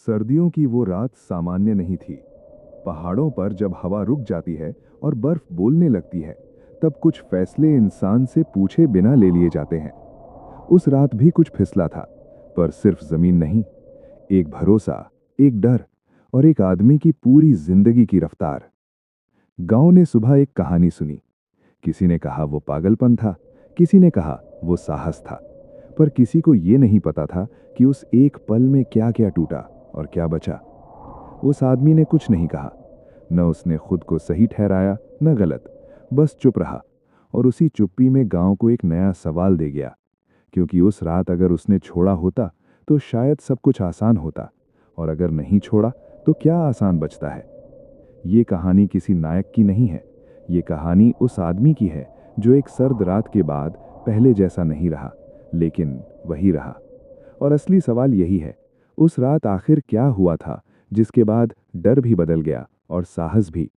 सर्दियों की वो रात सामान्य नहीं थी। पहाड़ों पर जब हवा रुक जाती है और बर्फ बोलने लगती है, तब कुछ फैसले इंसान से पूछे बिना ले लिए जाते हैं। उस रात भी कुछ फिसला था, पर सिर्फ जमीन नहीं, एक भरोसा, एक डर और एक आदमी की पूरी जिंदगी की रफ्तार। गांव ने सुबह एक कहानी सुनी। किसी ने कहा वो पागलपन था, किसी ने कहा वो साहस था, पर किसी को ये नहीं पता था कि उस एक पल में क्या क्या टूटा और क्या बचा। उस आदमी ने कुछ नहीं कहा, न उसने खुद को सही ठहराया न गलत, बस चुप रहा। और उसी चुप्पी में गांव को एक नया सवाल दे गया, क्योंकि उस रात अगर उसने छोड़ा होता तो शायद सब कुछ आसान होता, और अगर नहीं छोड़ा तो क्या आसान बचता है। ये कहानी किसी नायक की नहीं है, ये कहानी उस आदमी की है जो एक सर्द रात के बाद पहले जैसा नहीं रहा, लेकिन वही रहा। और असली सवाल यही है, उस रात आखिर क्या हुआ था जिसके बाद डर भी बदल गया और साहस भी।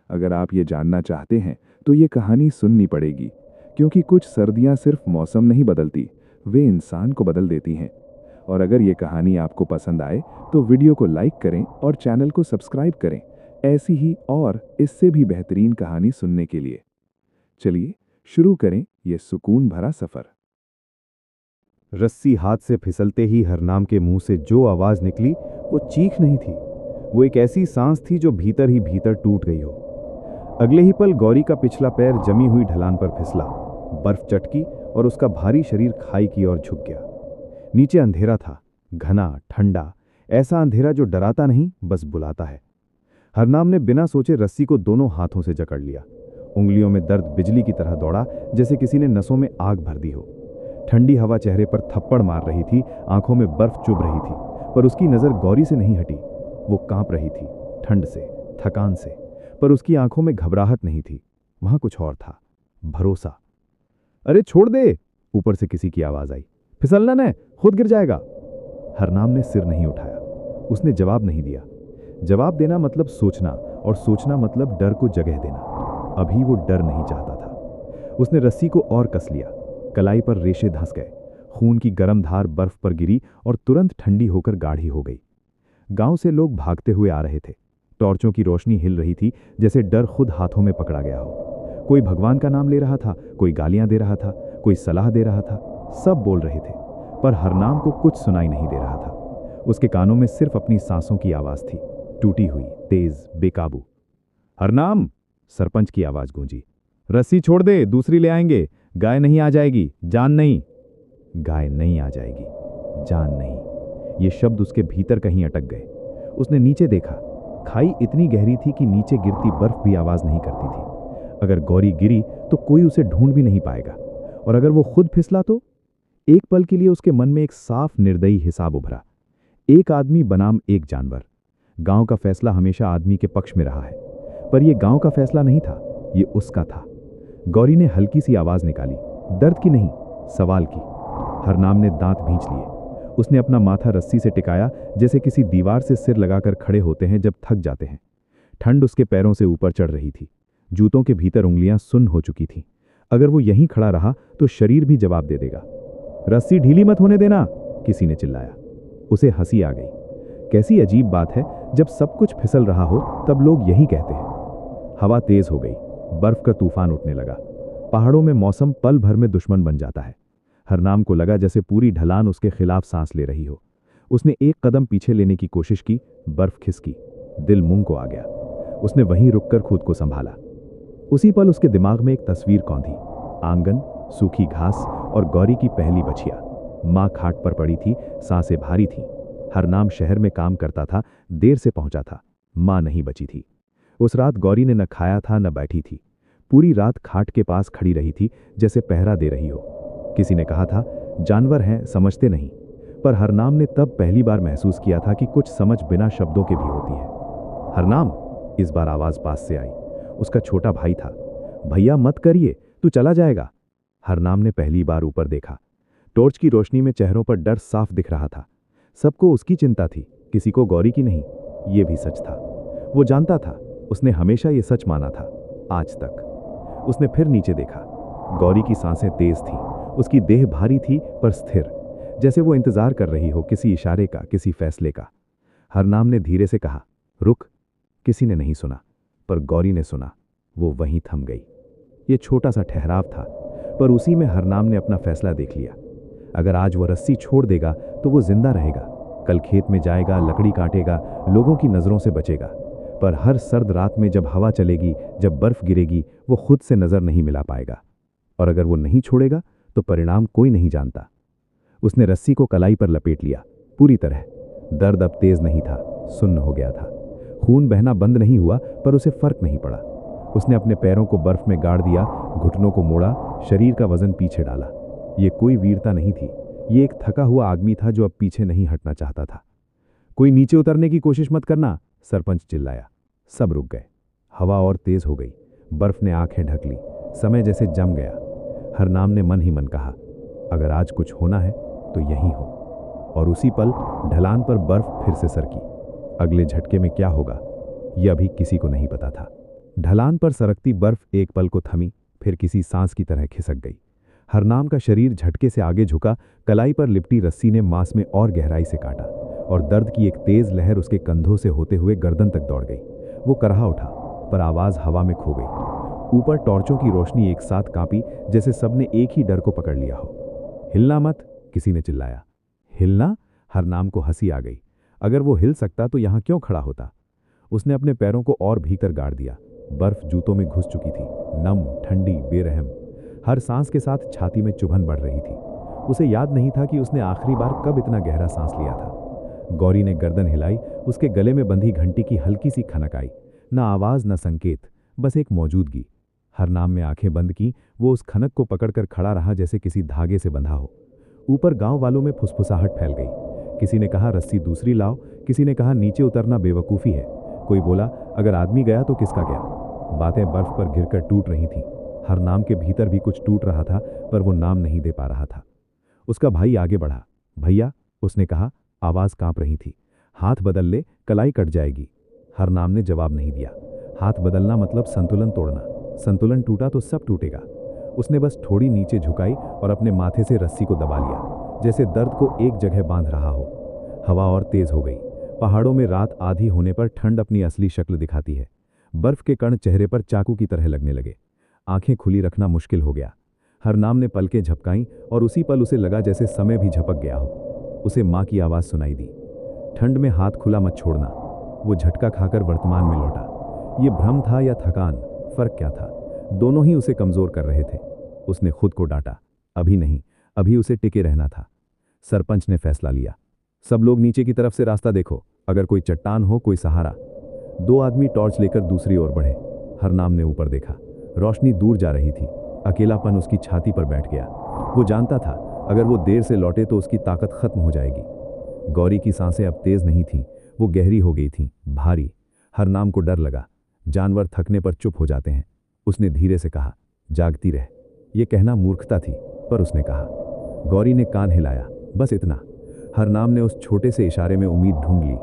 अगर आप ये जानना चाहते हैं तो ये कहानी सुननी पड़ेगी, क्योंकि कुछ सर्दियां सिर्फ मौसम नहीं बदलती, वे इंसान को बदल देती हैं। और अगर ये कहानी आपको पसंद आए तो वीडियो को लाइक करें और चैनल को सब्सक्राइब करें, ऐसी ही और इससे भी बेहतरीन कहानी सुनने के लिए। चलिए शुरू करें ये सुकून भरा सफर। रस्सी हाथ से फिसलते ही हरनाम के मुंह से जो आवाज निकली वो चीख नहीं थी, वो एक ऐसी सांस थी जो भीतर ही भीतर टूट गई हो। अगले ही पल गौरी का पिछला पैर जमी हुई ढलान पर फिसला, बर्फ चटकी और उसका भारी शरीर खाई की ओर झुक गया। नीचे अंधेरा था, घना ठंडा, ऐसा अंधेरा जो डराता नहीं बस बुलाता है। हरनाम ने बिना सोचे रस्सी को दोनों हाथों से जकड़ लिया। उंगलियों में दर्द बिजली की तरह दौड़ा, जैसे किसी ने नसों में आग भर दी हो। ठंडी हवा चेहरे पर थप्पड़ मार रही थी, आंखों में बर्फ चुभ रही थी, पर उसकी नजर गौरी से नहीं हटी। वो कांप रही थी, ठंड से, थकान से, पर उसकी आंखों में घबराहट नहीं थी। वहां कुछ और था, भरोसा। अरे छोड़ दे, ऊपर से किसी की आवाज आई। फिसलना न, खुद गिर जाएगा। हरनाम ने सिर नहीं उठाया, उसने जवाब नहीं दिया। जवाब देना मतलब सोचना, और सोचना मतलब डर को जगह देना। अभी वो डर नहीं चाहता था। उसने रस्सी को और कस लिया, कलाई पर रेशे धंस गए, खून की गर्म धार बर्फ पर गिरी और तुरंत ठंडी होकर गाढ़ी हो गई। गांव से लोग भागते हुए आ रहे थे, टॉर्चों की रोशनी हिल रही थी, जैसे डर खुद हाथों में पकड़ा गया हो। कोई भगवान का नाम ले रहा था, कोई गालियां दे रहा था, कोई सलाह दे रहा था, सब बोल रहे थे, पर हरनाम को कुछ सुनाई नहीं दे रहा था। उसके कानों में सिर्फ अपनी सांसों की आवाज थी, टूटी हुई, तेज, बेकाबू। हरनाम, सरपंच की आवाज गूंजी। रस्सी छोड़ दे, दूसरी ले आएंगे। गाय नहीं आ जाएगी, जान नहीं। गाय नहीं आ जाएगी, जान नहीं। ये शब्द उसके भीतर कहीं अटक गए। उसने नीचे देखा, खाई इतनी गहरी थी कि नीचे गिरती बर्फ भी आवाज नहीं करती थी। अगर गौरी गिरी तो कोई उसे ढूंढ भी नहीं पाएगा, और अगर वो खुद फिसला तो। एक पल के लिए उसके मन में एक साफ निर्दयी हिसाब उभरा। एक आदमी बनाम एक जानवर। गांव का फैसला हमेशा आदमी के पक्ष में रहा है, पर यह गांव का फैसला नहीं था, ये उसका था। गौरी ने हल्की सी आवाज निकाली, दर्द की नहीं, सवाल की। हरनाम ने दांत भींच लिए। उसने अपना माथा रस्सी से टिकाया, जैसे किसी दीवार से सिर लगाकर खड़े होते हैं जब थक जाते हैं। ठंड उसके पैरों से ऊपर चढ़ रही थी, जूतों के भीतर उंगलियां सुन्न हो चुकी थीं। अगर वो यहीं खड़ा रहा तो शरीर भी जवाब दे देगा। रस्सी ढीली मत होने देना, किसी ने चिल्लाया। उसे हंसी आ गई। कैसी अजीब बात है, जब सब कुछ फिसल रहा हो तब लोग यही कहते हैं। हवा तेज हो गई, बर्फ का तूफान उठने लगा। पहाड़ों में मौसम पल भर में दुश्मन बन जाता है। हरनाम को लगा जैसे पूरी ढलान उसके खिलाफ सांस ले रही हो। उसने एक कदम पीछे लेने की कोशिश की, बर्फ खिसकी, दिल मुंह को आ गया। उसने वहीं रुककर खुद को संभाला। उसी पल उसके दिमाग में एक तस्वीर कौंधी। आंगन, सूखी घास और गौरी की पहली बछिया। माँ खाट पर पड़ी थी, सांसें भारी थीं। हरनाम शहर में काम करता था, देर से पहुंचा था। माँ नहीं बची थी। उस रात गौरी ने न खाया था न बैठी थी। पूरी रात खाट के पास खड़ी रही थी, जैसे पहरा दे रही हो। किसी ने कहा था, जानवर हैं, समझते नहीं। पर हरनाम ने तब पहली बार महसूस किया था कि कुछ समझ बिना शब्दों के भी होती है। हरनाम, इस बार आवाज पास से आई। उसका छोटा भाई था। भैया मत करिए, तू चला जाएगा। हरनाम ने पहली बार ऊपर देखा। टॉर्च की रोशनी में चेहरों पर डर साफ दिख रहा था। सबको उसकी चिंता थी, किसी को गौरी की नहीं। ये भी सच था, वो जानता था। उसने हमेशा ये सच माना था, आज तक। उसने फिर नीचे देखा। गौरी की सांसें तेज थीं, उसकी देह भारी थी पर स्थिर, जैसे वो इंतजार कर रही हो किसी इशारे का, किसी फैसले का। हरनाम ने धीरे से कहा, रुक। किसी ने नहीं सुना, पर गौरी ने सुना। वो वहीं थम गई। ये छोटा सा ठहराव था, पर उसी में हरनाम ने अपना फैसला देख लिया। अगर आज वो रस्सी छोड़ देगा तो वो जिंदा रहेगा, कल खेत में जाएगा, लकड़ी काटेगा, लोगों की नज़रों से बचेगा। पर हर सर्द रात में जब हवा चलेगी, जब बर्फ गिरेगी, वो खुद से नज़र नहीं मिला पाएगा। और अगर वो नहीं छोड़ेगा तो परिणाम कोई नहीं जानता। उसने रस्सी को कलाई पर लपेट लिया, पूरी तरह। दर्द अब तेज नहीं था, सुन्न हो गया था। खून बहना बंद नहीं हुआ, पर उसे फर्क नहीं पड़ा। उसने अपने पैरों को बर्फ में गाड़ दिया, घुटनों को मोड़ा, शरीर का वजन पीछे डाला। ये कोई वीरता नहीं थी, ये एक थका हुआ आदमी था जो अब पीछे नहीं हटना चाहता था। कोई नीचे उतरने की कोशिश मत करना, सरपंच चिल्लाया। सब रुक गए। हवा और तेज हो गई, बर्फ ने आंखें ढक ली, समय जैसे जम गया। हरनाम ने मन ही मन कहा, अगर आज कुछ होना है तो यही हो। और उसी पल ढलान पर बर्फ फिर से सरकी। अगले झटके में क्या होगा, यह अभी किसी को नहीं पता था। ढलान पर सरकती बर्फ एक पल को थमी, फिर किसी सांस की तरह खिसक गई। हरनाम का शरीर झटके से आगे झुका, कलाई पर लिपटी रस्सी ने मांस में और गहराई से काटा, और दर्द की एक तेज लहर उसके कंधों से होते हुए गर्दन तक दौड़ गई। वो कराह उठा, पर आवाज हवा में खो गई। ऊपर टॉर्चों की रोशनी एक साथ कांपी, जैसे सबने एक ही डर को पकड़ लिया हो। हिलना मत, किसी ने चिल्लाया। हिलना? हरनाम को हंसी आ गई। अगर वो हिल सकता तो यहां क्यों खड़ा होता? उसने अपने पैरों को और भीतर गाड़ दिया। बर्फ जूतों में घुस चुकी थी, नम, ठंडी, बेरहम। हर सांस के साथ छाती में चुभन बढ़ रही थी। उसे याद नहीं था कि उसने आखिरी बार कब इतना गहरा सांस लिया था। गौरी ने गर्दन हिलाई, उसके गले में बंधी घंटी की हल्की सी खनक आई। न आवाज न संकेत, बस एक मौजूदगी। हरनाम में आंखें बंद की, वो उस खनक को पकड़कर खड़ा रहा जैसे किसी धागे से बंधा हो। ऊपर गांव वालों में फुसफुसाहट फैल गई। किसी ने कहा रस्सी दूसरी लाओ, किसी ने कहा नीचे उतरना बेवकूफ़ी है। कोई बोला अगर आदमी गया तो किसका गया। बातें बर्फ पर गिरकर टूट रही थीं। हरनाम के भीतर भी कुछ टूट रहा था, पर वो नाम नहीं दे पा रहा था। उसका भाई आगे बढ़ा। भैया, उसने कहा, आवाज़ कांप रही थी। हाथ बदल ले, कलाई कट जाएगी। हरनाम ने जवाब नहीं दिया। हाथ बदलना मतलब संतुलन तोड़ना। संतुलन टूटा तो सब टूटेगा। उसने बस थोड़ी नीचे झुकाई और अपने माथे से रस्सी को दबा लिया, जैसे दर्द को एक जगह बांध रहा हो। हवा और तेज हो गई। पहाड़ों में रात आधी होने पर ठंड अपनी असली शक्ल दिखाती है। बर्फ के कण चेहरे पर चाकू की तरह लगने लगे। आंखें खुली रखना मुश्किल हो गया। हरनाम ने पलकें झपकाईं और उसी पल उसे लगा जैसे समय भी झपक गया हो। उसे माँ की आवाज़ सुनाई दी, ठंड में हाथ खुला मत छोड़ना। वो झटका खाकर वर्तमान में लौटा। ये भ्रम था या थकान, फर्क क्या था? दोनों ही उसे कमजोर कर रहे थे। उसने खुद को डांटा, अभी नहीं, अभी उसे टिके रहना था। सरपंच ने फैसला लिया, सब लोग नीचे की तरफ से रास्ता देखो, अगर कोई चट्टान हो, कोई सहारा। दो आदमी टॉर्च लेकर दूसरी ओर बढ़े। हरनाम ने ऊपर देखा, रोशनी दूर जा रही थी। अकेलापन उसकी छाती पर बैठ गया। वो जानता था अगर वो देर से लौटे तो उसकी ताकत खत्म हो जाएगी। गौरी की सांसें अब तेज नहीं थीं, वो गहरी हो गई थीं, भारी। हरनाम को डर लगा, जानवर थकने पर चुप हो जाते हैं। उसने धीरे से कहा, जागती रह। ये कहना मूर्खता थी, पर उसने कहा। गौरी ने कान हिलाया, बस इतना। हरनाम ने उस छोटे से इशारे में उम्मीद ढूंढ ली।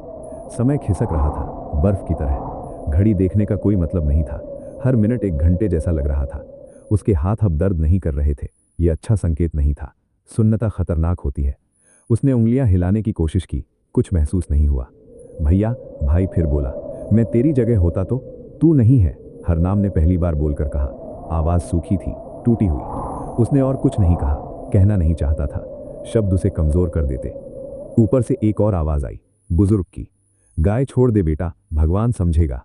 समय खिसक रहा था, बर्फ की तरह। घड़ी देखने का कोई मतलब नहीं था। हर मिनट एक घंटे जैसा लग रहा था। उसके हाथ अब दर्द नहीं कर रहे थे। ये अच्छा संकेत नहीं था। सुन्नता खतरनाक होती है। उसने उंगलियां हिलाने की कोशिश की, कुछ महसूस नहीं हुआ। भैया, भाई फिर बोला, मैं तेरी जगह होता तो। तू नहीं है, हरनाम ने पहली बार बोलकर कहा। आवाज सूखी थी, टूटी हुई। उसने और कुछ नहीं कहा, कहना नहीं चाहता था। शब्द उसे कमजोर कर देते। ऊपर से एक और आवाज आई, बुजुर्ग की, गाय छोड़ दे बेटा, भगवान समझेगा।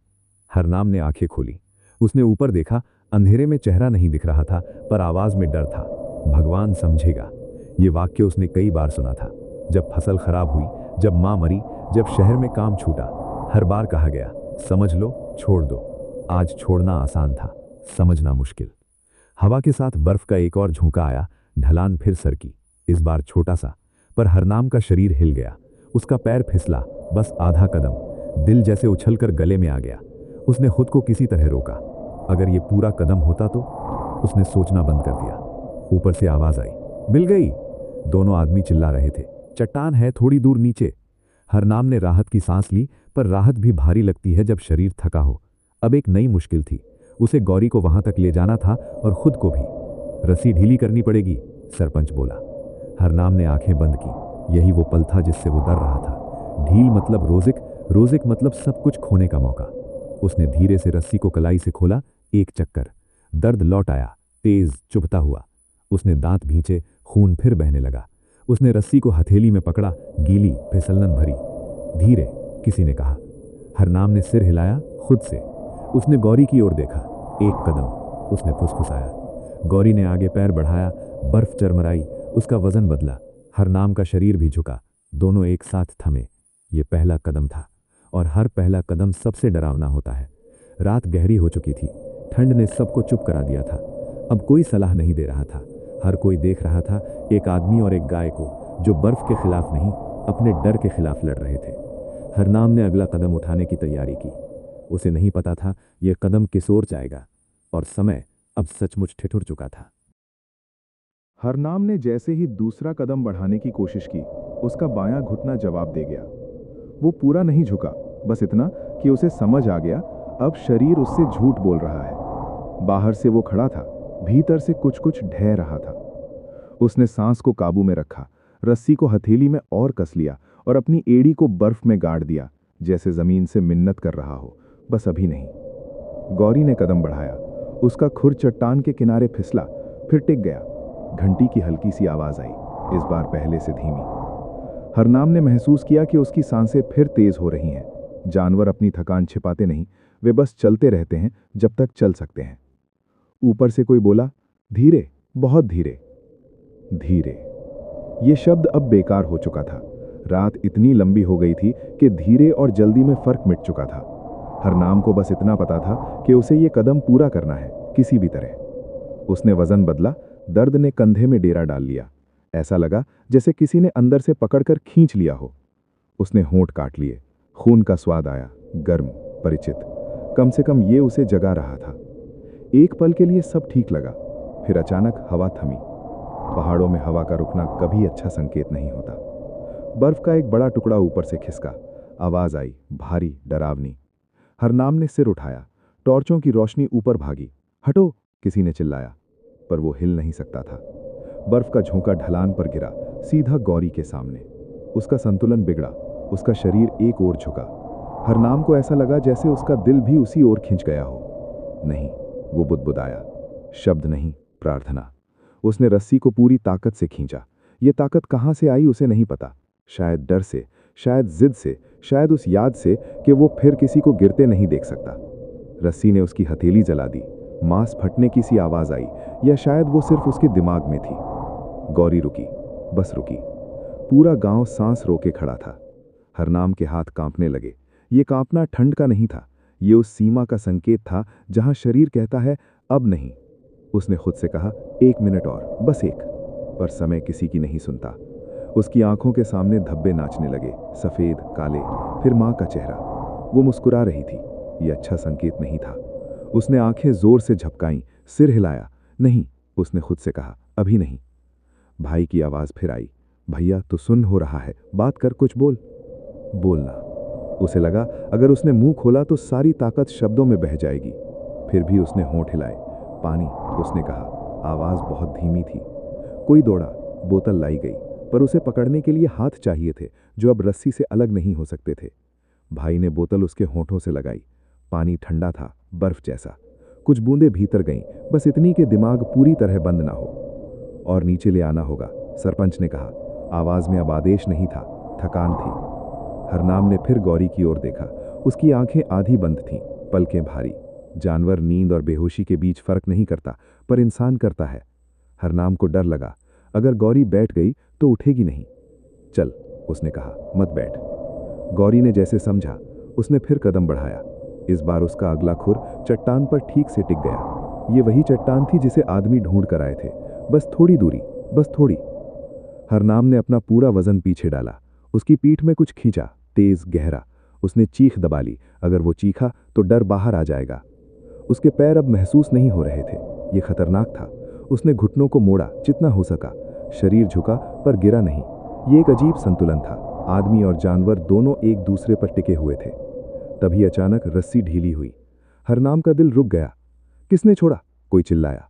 हरनाम ने आंखें खोली। उसने ऊपर देखा, अंधेरे में चेहरा नहीं दिख रहा था, पर आवाज में डर था। भगवान समझेगा। ये वाक्य उसने कई बार सुना था। जब फसल खराब हुई, जब मां मरी, जब शहर में काम छूटा, हर बार कहा गया, समझ लो, छोड़ दो। आज छोड़ना आसान था, समझना मुश्किल। हवा के साथ बर्फ का एक और झोंका आया। ढलान फिर सरकी, इस बार छोटा सा, पर हरनाम का शरीर हिल गया। उसका पैर फिसला, बस आधा कदम। दिल जैसे उछलकर गले में आ गया। उसने खुद को किसी तरह रोका। अगर ये पूरा कदम होता तो? उसने सोचना बंद कर दिया। ऊपर से आवाज आई, मिल गई। दोनों आदमी चिल्ला रहे थे, चट्टान है थोड़ी दूर नीचे। हरनाम ने राहत की सांस ली, पर राहत भी भारी लगती है जब शरीर थका हो। अब एक नई मुश्किल थी। उसे गौरी को वहां तक ले जाना था और खुद को भी। रस्सी ढीली करनी पड़ेगी, सरपंच बोला। हरनाम ने आंखें बंद की। यही वो पल था जिससे वो डर रहा था। ढील मतलब रोजिक, रोजिक मतलब सब कुछ खोने का मौका। उसने धीरे से रस्सी को कलाई से खोला, एक चक्कर। दर्द लौट आया, तेज चुभता हुआ। उसने दांत भींचे, खून फिर बहने लगा। उसने रस्सी को हथेली में पकड़ा, गीली, फिसलन भरी। धीरे, किसी ने कहा। हरनाम ने सिर हिलाया, खुद से। उसने गौरी की ओर देखा, एक कदम। उसने फुसफुसाया। गौरी ने आगे पैर बढ़ाया, बर्फ चरमराई, उसका वजन बदला। हरनाम का शरीर भी झुका, दोनों एक साथ थमे। ये पहला कदम था, और हर पहला कदम सबसे डरावना होता है। रात गहरी हो चुकी थी, ठंड ने सबको चुप करा दिया था। अब कोई सलाह नहीं दे रहा था, हर कोई देख रहा था एक आदमी और एक गाय को, जो बर्फ के खिलाफ नहीं, अपने डर के खिलाफ लड़ रहे थे। हरनाम ने अगला कदम उठाने की तैयारी की। उसे नहीं पता था यह कदम किस ओर जाएगा, और समय अब सचमुच ठिठुर चुका था। हरनाम ने जैसे ही दूसरा कदम बढ़ाने की कोशिश की, उसका बायां घुटना जवाब दे गया। वो पूरा नहीं झुका, बस इतना कि उसे समझ आ गया अब शरीर उससे झूठ बोल रहा है। बाहर से वो खड़ा था, भीतर से कुछ कुछ ढह रहा था। उसने सांस को काबू में रखा, रस्सी को हथेली में और कस लिया और अपनी एड़ी को बर्फ में गाड़ दिया, जैसे जमीन से मिन्नत कर रहा हो, बस अभी नहीं। गौरी ने कदम बढ़ाया, उसका खुर चट्टान के किनारे फिसला, फिर टिक गया। घंटी की हल्की सी आवाज आई, इस बार पहले से धीमी। हरनाम ने महसूस किया कि उसकी सांसें फिर तेज हो रही हैं। जानवर अपनी थकान छिपाते नहीं, वे बस चलते रहते हैं जब तक चल सकते हैं। ऊपर से कोई बोला, धीरे, बहुत धीरे। धीरे, ये शब्द अब बेकार हो चुका था। रात इतनी लंबी हो गई थी कि धीरे और जल्दी में फर्क मिट चुका था। हरनाम को बस इतना पता था कि उसे ये कदम पूरा करना है, किसी भी तरह। उसने वजन बदला, दर्द ने कंधे में डेरा डाल लिया। ऐसा लगा जैसे किसी ने अंदर से पकड़कर खींच लिया हो। उसने होंठ काट लिए, खून का स्वाद आया, गर्म, परिचित। कम से कम ये उसे जगा रहा था। एक पल के लिए सब ठीक लगा, फिर अचानक हवा थमी। पहाड़ों में हवा का रुकना कभी अच्छा संकेत नहीं होता। बर्फ का एक बड़ा टुकड़ा ऊपर से खिसका, आवाज आई, भारी, डरावनी। हरनाम ने सिर उठाया, टॉर्चों की रोशनी ऊपर भागी। हटो, किसी ने चिल्लाया, पर वो हिल नहीं सकता था। बर्फ का झोंका ढलान पर गिरा, सीधा गौरी के सामने। उसका संतुलन बिगड़ा, उसका शरीर एक ओर झुका। हरनाम को ऐसा लगा जैसे उसका दिल भी उसी ओर खिंच गया हो। नहीं, वो बुदबुदाया, शब्द नहीं, प्रार्थना। उसने रस्सी को पूरी ताकत से खींचा। ये ताकत कहाँ से आई उसे नहीं पता। शायद डर से, शायद जिद से, शायद उस याद से कि वो फिर किसी को गिरते नहीं देख सकता। रस्सी ने उसकी हथेली जला दी, मांस फटने की सी आवाज आई, या शायद वो सिर्फ उसके दिमाग में थी। गौरी रुकी, बस रुकी। पूरा गांव सांस रोके खड़ा था। हरनाम के हाथ कांपने लगे। ये कांपना ठंड का नहीं था, ये उस सीमा का संकेत था जहां शरीर कहता है अब नहीं। उसने खुद से कहा, 1 मिनट और, बस एक। पर समय किसी की नहीं सुनता। उसकी आंखों के सामने धब्बे नाचने लगे, सफेद, काले, फिर मां का चेहरा। वो मुस्कुरा रही थी, ये अच्छा संकेत नहीं था। उसने आंखें जोर से झपकाईं, सिर हिलाया। नहीं, उसने खुद से कहा, अभी नहीं। भाई की आवाज फिर आई, भैया तू सुन हो रहा है, बात कर, कुछ बोल। बोलना, उसे लगा अगर उसने मुंह खोला तो सारी ताकत शब्दों में बह जाएगी। फिर भी उसने होंठ हिलाए। पानी, उसने कहा। आवाज बहुत धीमी थी। कोई दौड़ा, बोतल लाई गई, पर उसे पकड़ने के लिए हाथ चाहिए थे जो अब रस्सी से अलग नहीं हो सकते थे। भाई ने बोतल उसके होंठों से लगाई। पानी ठंडा था, बर्फ जैसा। कुछ बूंदें भीतर गईं, बस इतनी कि दिमाग पूरी तरह बंद ना हो। और नीचे ले आना होगा, सरपंच ने कहा। आवाज में अब आदेश नहीं था, थकान थी। हरनाम ने फिर गौरी की ओर देखा। उसकी आंखें आधी बंद थीं, पलकें भारी। जानवर नींद और बेहोशी के बीच फर्क नहीं करता, पर इंसान करता है। हरनाम को डर लगा, अगर गौरी बैठ गई तो उठेगी नहीं। चल, उसने कहा, मत बैठ। गौरी ने जैसे समझा, उसने फिर कदम बढ़ाया। इस बार उसका अगला खुर चट्टान पर ठीक से टिक गया। ये वही चट्टान थी जिसे आदमी ढूंढ कर आए थे, बस थोड़ी दूरी, बस थोड़ी। हरनाम ने अपना पूरा वजन पीछे डाला। उसकी पीठ में कुछ खींचा, तेज, गहरा। उसने चीख दबा ली, अगर वो चीखा तो डर बाहर आ जाएगा। उसके पैर अब महसूस नहीं हो रहे थे, ये खतरनाक था। उसने घुटनों को मोड़ा जितना हो सका। शरीर झुका पर गिरा नहीं। ये एक अजीब संतुलन था। आदमी और जानवर दोनों एक दूसरे पर टिके हुए थे। तभी अचानक रस्सी ढीली हुई। हरनाम का दिल रुक गया। किसने छोड़ा? कोई चिल्लाया।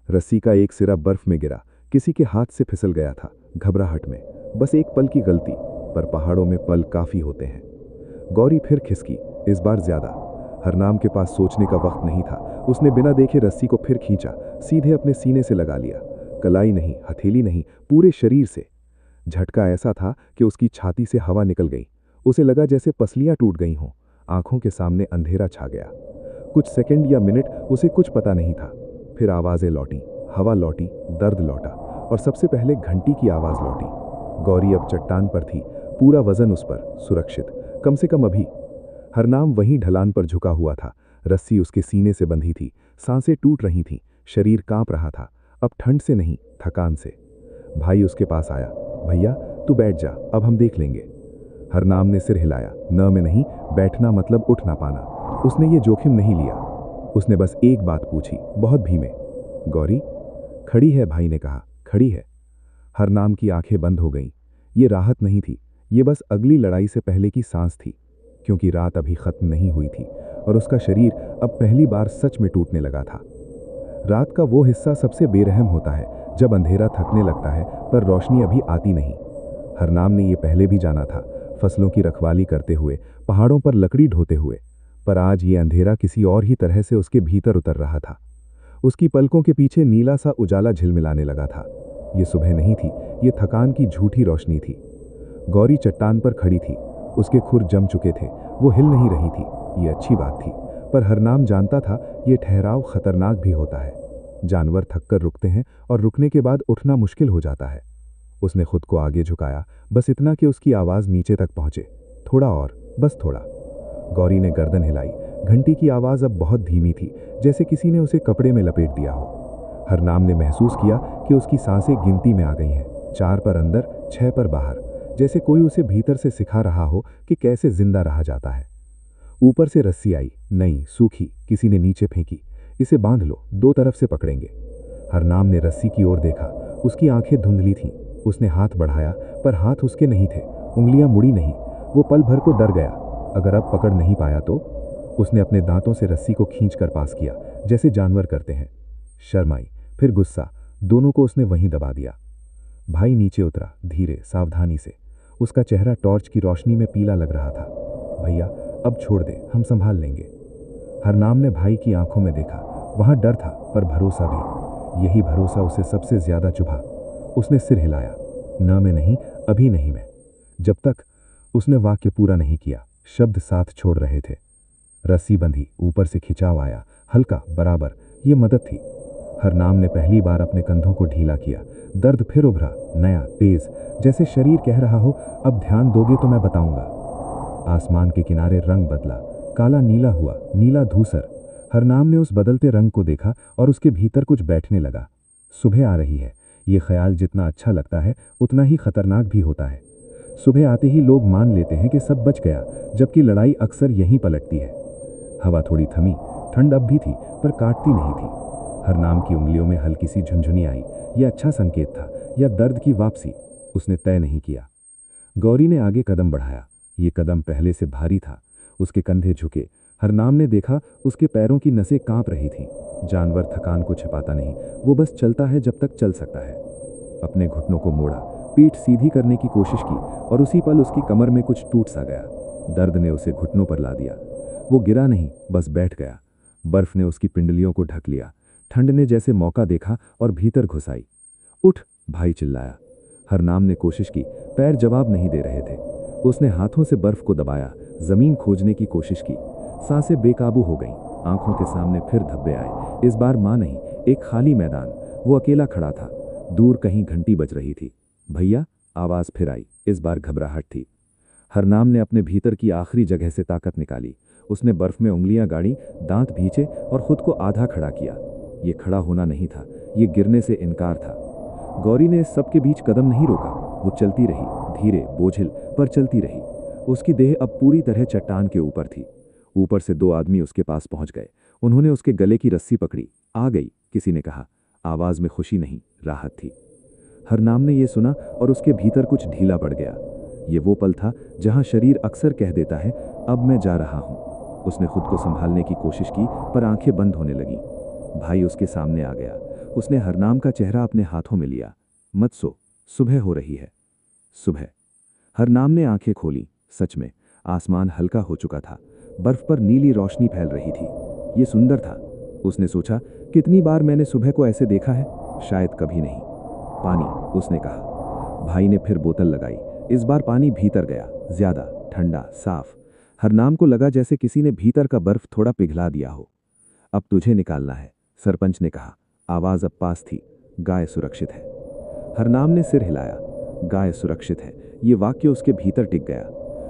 रस्सी का एक सिरा बर्फ में गिरा, किसी के हाथ से फिसल गया था, घबराहट में। बस एक पल की गलती। पर पहाड़ों में पल काफी होते हैं। गौरी फिर खिसकी, इस बार ज्यादा। हरनाम के पास सोचने का वक्त नहीं था। उसने बिना देखे रस्सी को फिर खींचा, सीधे अपने सीने से लगा लिया। कलाई नहीं, हथेली नहीं, पूरे शरीर से। झटका ऐसा था कि उसकी छाती से हवा निकल गई। उसे लगा जैसे पसलियां टूट गई हों। आंखों के सामने अंधेरा छा गया। कुछ सेकंड या मिनट उसे कुछ पता नहीं था। फिर आवाजें लौटी, हवा लौटी, दर्द लौटा, और सबसे पहले घंटी की आवाज लौटी। गौरी अब चट्टान पर थी, पूरा वजन उस पर, सुरक्षित। कम से कम अभी। हरनाम वहीं ढलान पर झुका हुआ था। रस्सी उसके सीने से बंधी थी, सांसें टूट रही थीं, शरीर कांप रहा था। अब ठंड से नहीं, थकान से। भाई उसके पास आया। भैया तू बैठ जा, अब हम देख लेंगे। हरनाम ने सिर हिलाया। न में नहीं, बैठना मतलब उठ ना पाना। उसने ये जोखिम नहीं लिया। उसने बस एक बात पूछी, बहुत धीमे। गौरी खड़ी है? भाई ने कहा। खड़ी है। हरनाम की आंखें बंद हो गईं। ये राहत नहीं थी, ये बस अगली लड़ाई से पहले की सांस थी। क्योंकि रात अभी खत्म नहीं हुई थी और उसका शरीर अब पहली बार सच में टूटने लगा था। रात का वो हिस्सा सबसे बेरहम होता है, जब अंधेरा थकने लगता है पर रोशनी अभी आती नहीं। हरनाम ने ये पहले भी जाना था, फसलों की रखवाली करते हुए, पहाड़ों पर लकड़ी ढोते हुए। पर आज ये अंधेरा किसी और ही तरह से उसके भीतर उतर रहा था। उसकी पलकों के पीछे नीला सा उजाला झिलमिलाने लगा था। ये सुबह नहीं थी, ये थकान की झूठी रोशनी थी। गौरी चट्टान पर खड़ी थी, उसके खुर जम चुके थे, वो हिल नहीं रही थी। ये अच्छी बात थी, पर हरनाम जानता था ये ठहराव खतरनाक भी होता है। जानवर थककर रुकते हैं और रुकने के बाद उठना मुश्किल हो जाता है। उसने खुद को आगे झुकाया, बस इतना कि उसकी आवाज नीचे तक पहुंचे। थोड़ा और, बस थोड़ा। गौरी ने गर्दन हिलाई। घंटी की आवाज अब बहुत धीमी थी, जैसे किसी ने उसे कपड़े में लपेट दिया हो। हरनाम ने महसूस किया कि उसकी सांसें गिनती में आ गई हैं, 4 पर अंदर, 6 पर बाहर, जैसे कोई उसे भीतर से सिखा रहा हो कि कैसे जिंदा रहा जाता है। ऊपर से रस्सी आई, नई, सूखी, किसी ने नीचे फेंकी। इसे बांध लो, 2 तरफ से पकड़ेंगे। हरनाम ने रस्सी की ओर देखा, उसकी आंखें धुंधली थीं। उसने हाथ बढ़ाया, पर हाथ उसके नहीं थे, उंगलियां मुड़ी नहीं। वो पल भर को डर गया, अगर अब पकड़ नहीं पाया तो। उसने अपने दांतों से रस्सी को खींचकर पास किया, जैसे जानवर करते हैं। शर्म आई, फिर गुस्सा, दोनों को उसने वहीं दबा दिया। भाई नीचे उतरा, धीरे, सावधानी से। उसका चेहरा टॉर्च की रोशनी में पीला लग रहा था। भैया अब छोड़ दे, हम संभाल लेंगे। हरनाम ने भाई की आंखों में देखा, वहां डर था पर भरोसा भी। यही भरोसा उसे सबसे ज्यादा चुभा। उसने सिर हिलाया। न मैं नहीं, अभी नहीं मैं। जब तक उसने वाक्य पूरा नहीं किया, शब्द साथ छोड़ रहे थे। रस्सी बंधी, ऊपर से खिंचाव आया, हल्का, बराबर। ये मदद थी। हरनाम ने पहली बार अपने कंधों को ढीला किया। दर्द फिर उभरा, नया, तेज, जैसे शरीर कह रहा हो, अब ध्यान दोगे तो मैं बताऊंगा। आसमान के किनारे रंग बदला, काला नीला हुआ, नीला धूसर। हरनाम ने उस बदलते रंग को देखा और उसके भीतर कुछ बैठने लगा। सुबह आ रही है। ये ख्याल जितना अच्छा लगता है, उतना ही खतरनाक भी होता है। सुबह आते ही लोग मान लेते हैं कि सब बच गया, जबकि लड़ाई अक्सर यहीं पलटती है। हवा थोड़ी थमी, ठंड अब भी थी, पर काटती नहीं थी। हरनाम की उंगलियों में हल्की सी झुनझुनी आई। यह अच्छा संकेत था, या दर्द की वापसी, उसने तय नहीं किया। गौरी ने आगे कदम बढ़ाया। ये कदम पहले से भारी था। उसके कंधे झुके। हरनाम ने देखा उसके पैरों की नसें कांप रही थीं। जानवर थकान को छिपाता नहीं, वो बस चलता है जब तक चल सकता है। अपने घुटनों को मोड़ा, पीठ सीधी करने की कोशिश की, और उसी पल उसकी कमर में कुछ टूट सा गया। दर्द ने उसे घुटनों पर ला दिया। वो गिरा नहीं, बस बैठ गया। बर्फ ने उसकी पिंडलियों को ढक लिया। ठंड ने जैसे मौका देखा और भीतर घुस आई। उठ, भाई चिल्लाया। हरनाम ने कोशिश की, पैर जवाब नहीं दे रहे थे। उसने हाथों से बर्फ को दबाया, जमीन खोजने की कोशिश की। सांसें बेकाबू हो गईं। आंखों के सामने फिर धब्बे आए। इस बार मां नहीं, एक खाली मैदान। वो अकेला खड़ा था। दूर कहीं घंटी बज रही थी। भैया, आवाज फिर आई। इस बार घबराहट थी। हरनाम ने अपने भीतर की आखिरी जगह से ताकत निकाली। उसने बर्फ में उंगलियां गाड़ी, दांत भींचे और खुद को आधा खड़ा किया। ये खड़ा होना नहीं था, ये गिरने से इनकार था। गौरी ने इस सब के बीच कदम नहीं रोका। वो चलती रही, धीरे, बोझिल, पर चलती रही। उसकी देह अब पूरी तरह चट्टान के ऊपर थी। ऊपर से 2 आदमी उसके पास पहुंच गए। उन्होंने उसके गले की रस्सी पकड़ी। आ गई, किसी ने कहा। आवाज में खुशी नहीं, राहत थी। हरनाम ने यह सुना और उसके भीतर कुछ ढीला पड़ गया। ये वो पल था जहां शरीर अक्सर कह देता है, अब मैं जा रहा हूं। उसने खुद को संभालने की कोशिश की, पर आंखें बंद होने लगीं। भाई उसके सामने आ गया। उसने हरनाम का चेहरा अपने हाथों में लिया। मत सो, सुबह हो रही है। सुबह। हरनाम ने आंखें खोली। सच में आसमान हल्का हो चुका था, बर्फ पर नीली रोशनी फैल रही थी। ये सुंदर था। उसने सोचा, कितनी बार मैंने सुबह को ऐसे देखा है, शायद कभी नहीं। पानी, उसने कहा। भाई ने फिर बोतल लगाई। इस बार पानी भीतर गया, ज्यादा ठंडा, साफ। हरनाम को लगा जैसे किसी ने भीतर का बर्फ थोड़ा पिघला दिया हो। अब तुझे निकालना है, सरपंच ने कहा। आवाज अब पास थी। गाय सुरक्षित है। हरनाम ने सिर हिलाया। गाय सुरक्षित है, ये वाक्य उसके भीतर टिक गया।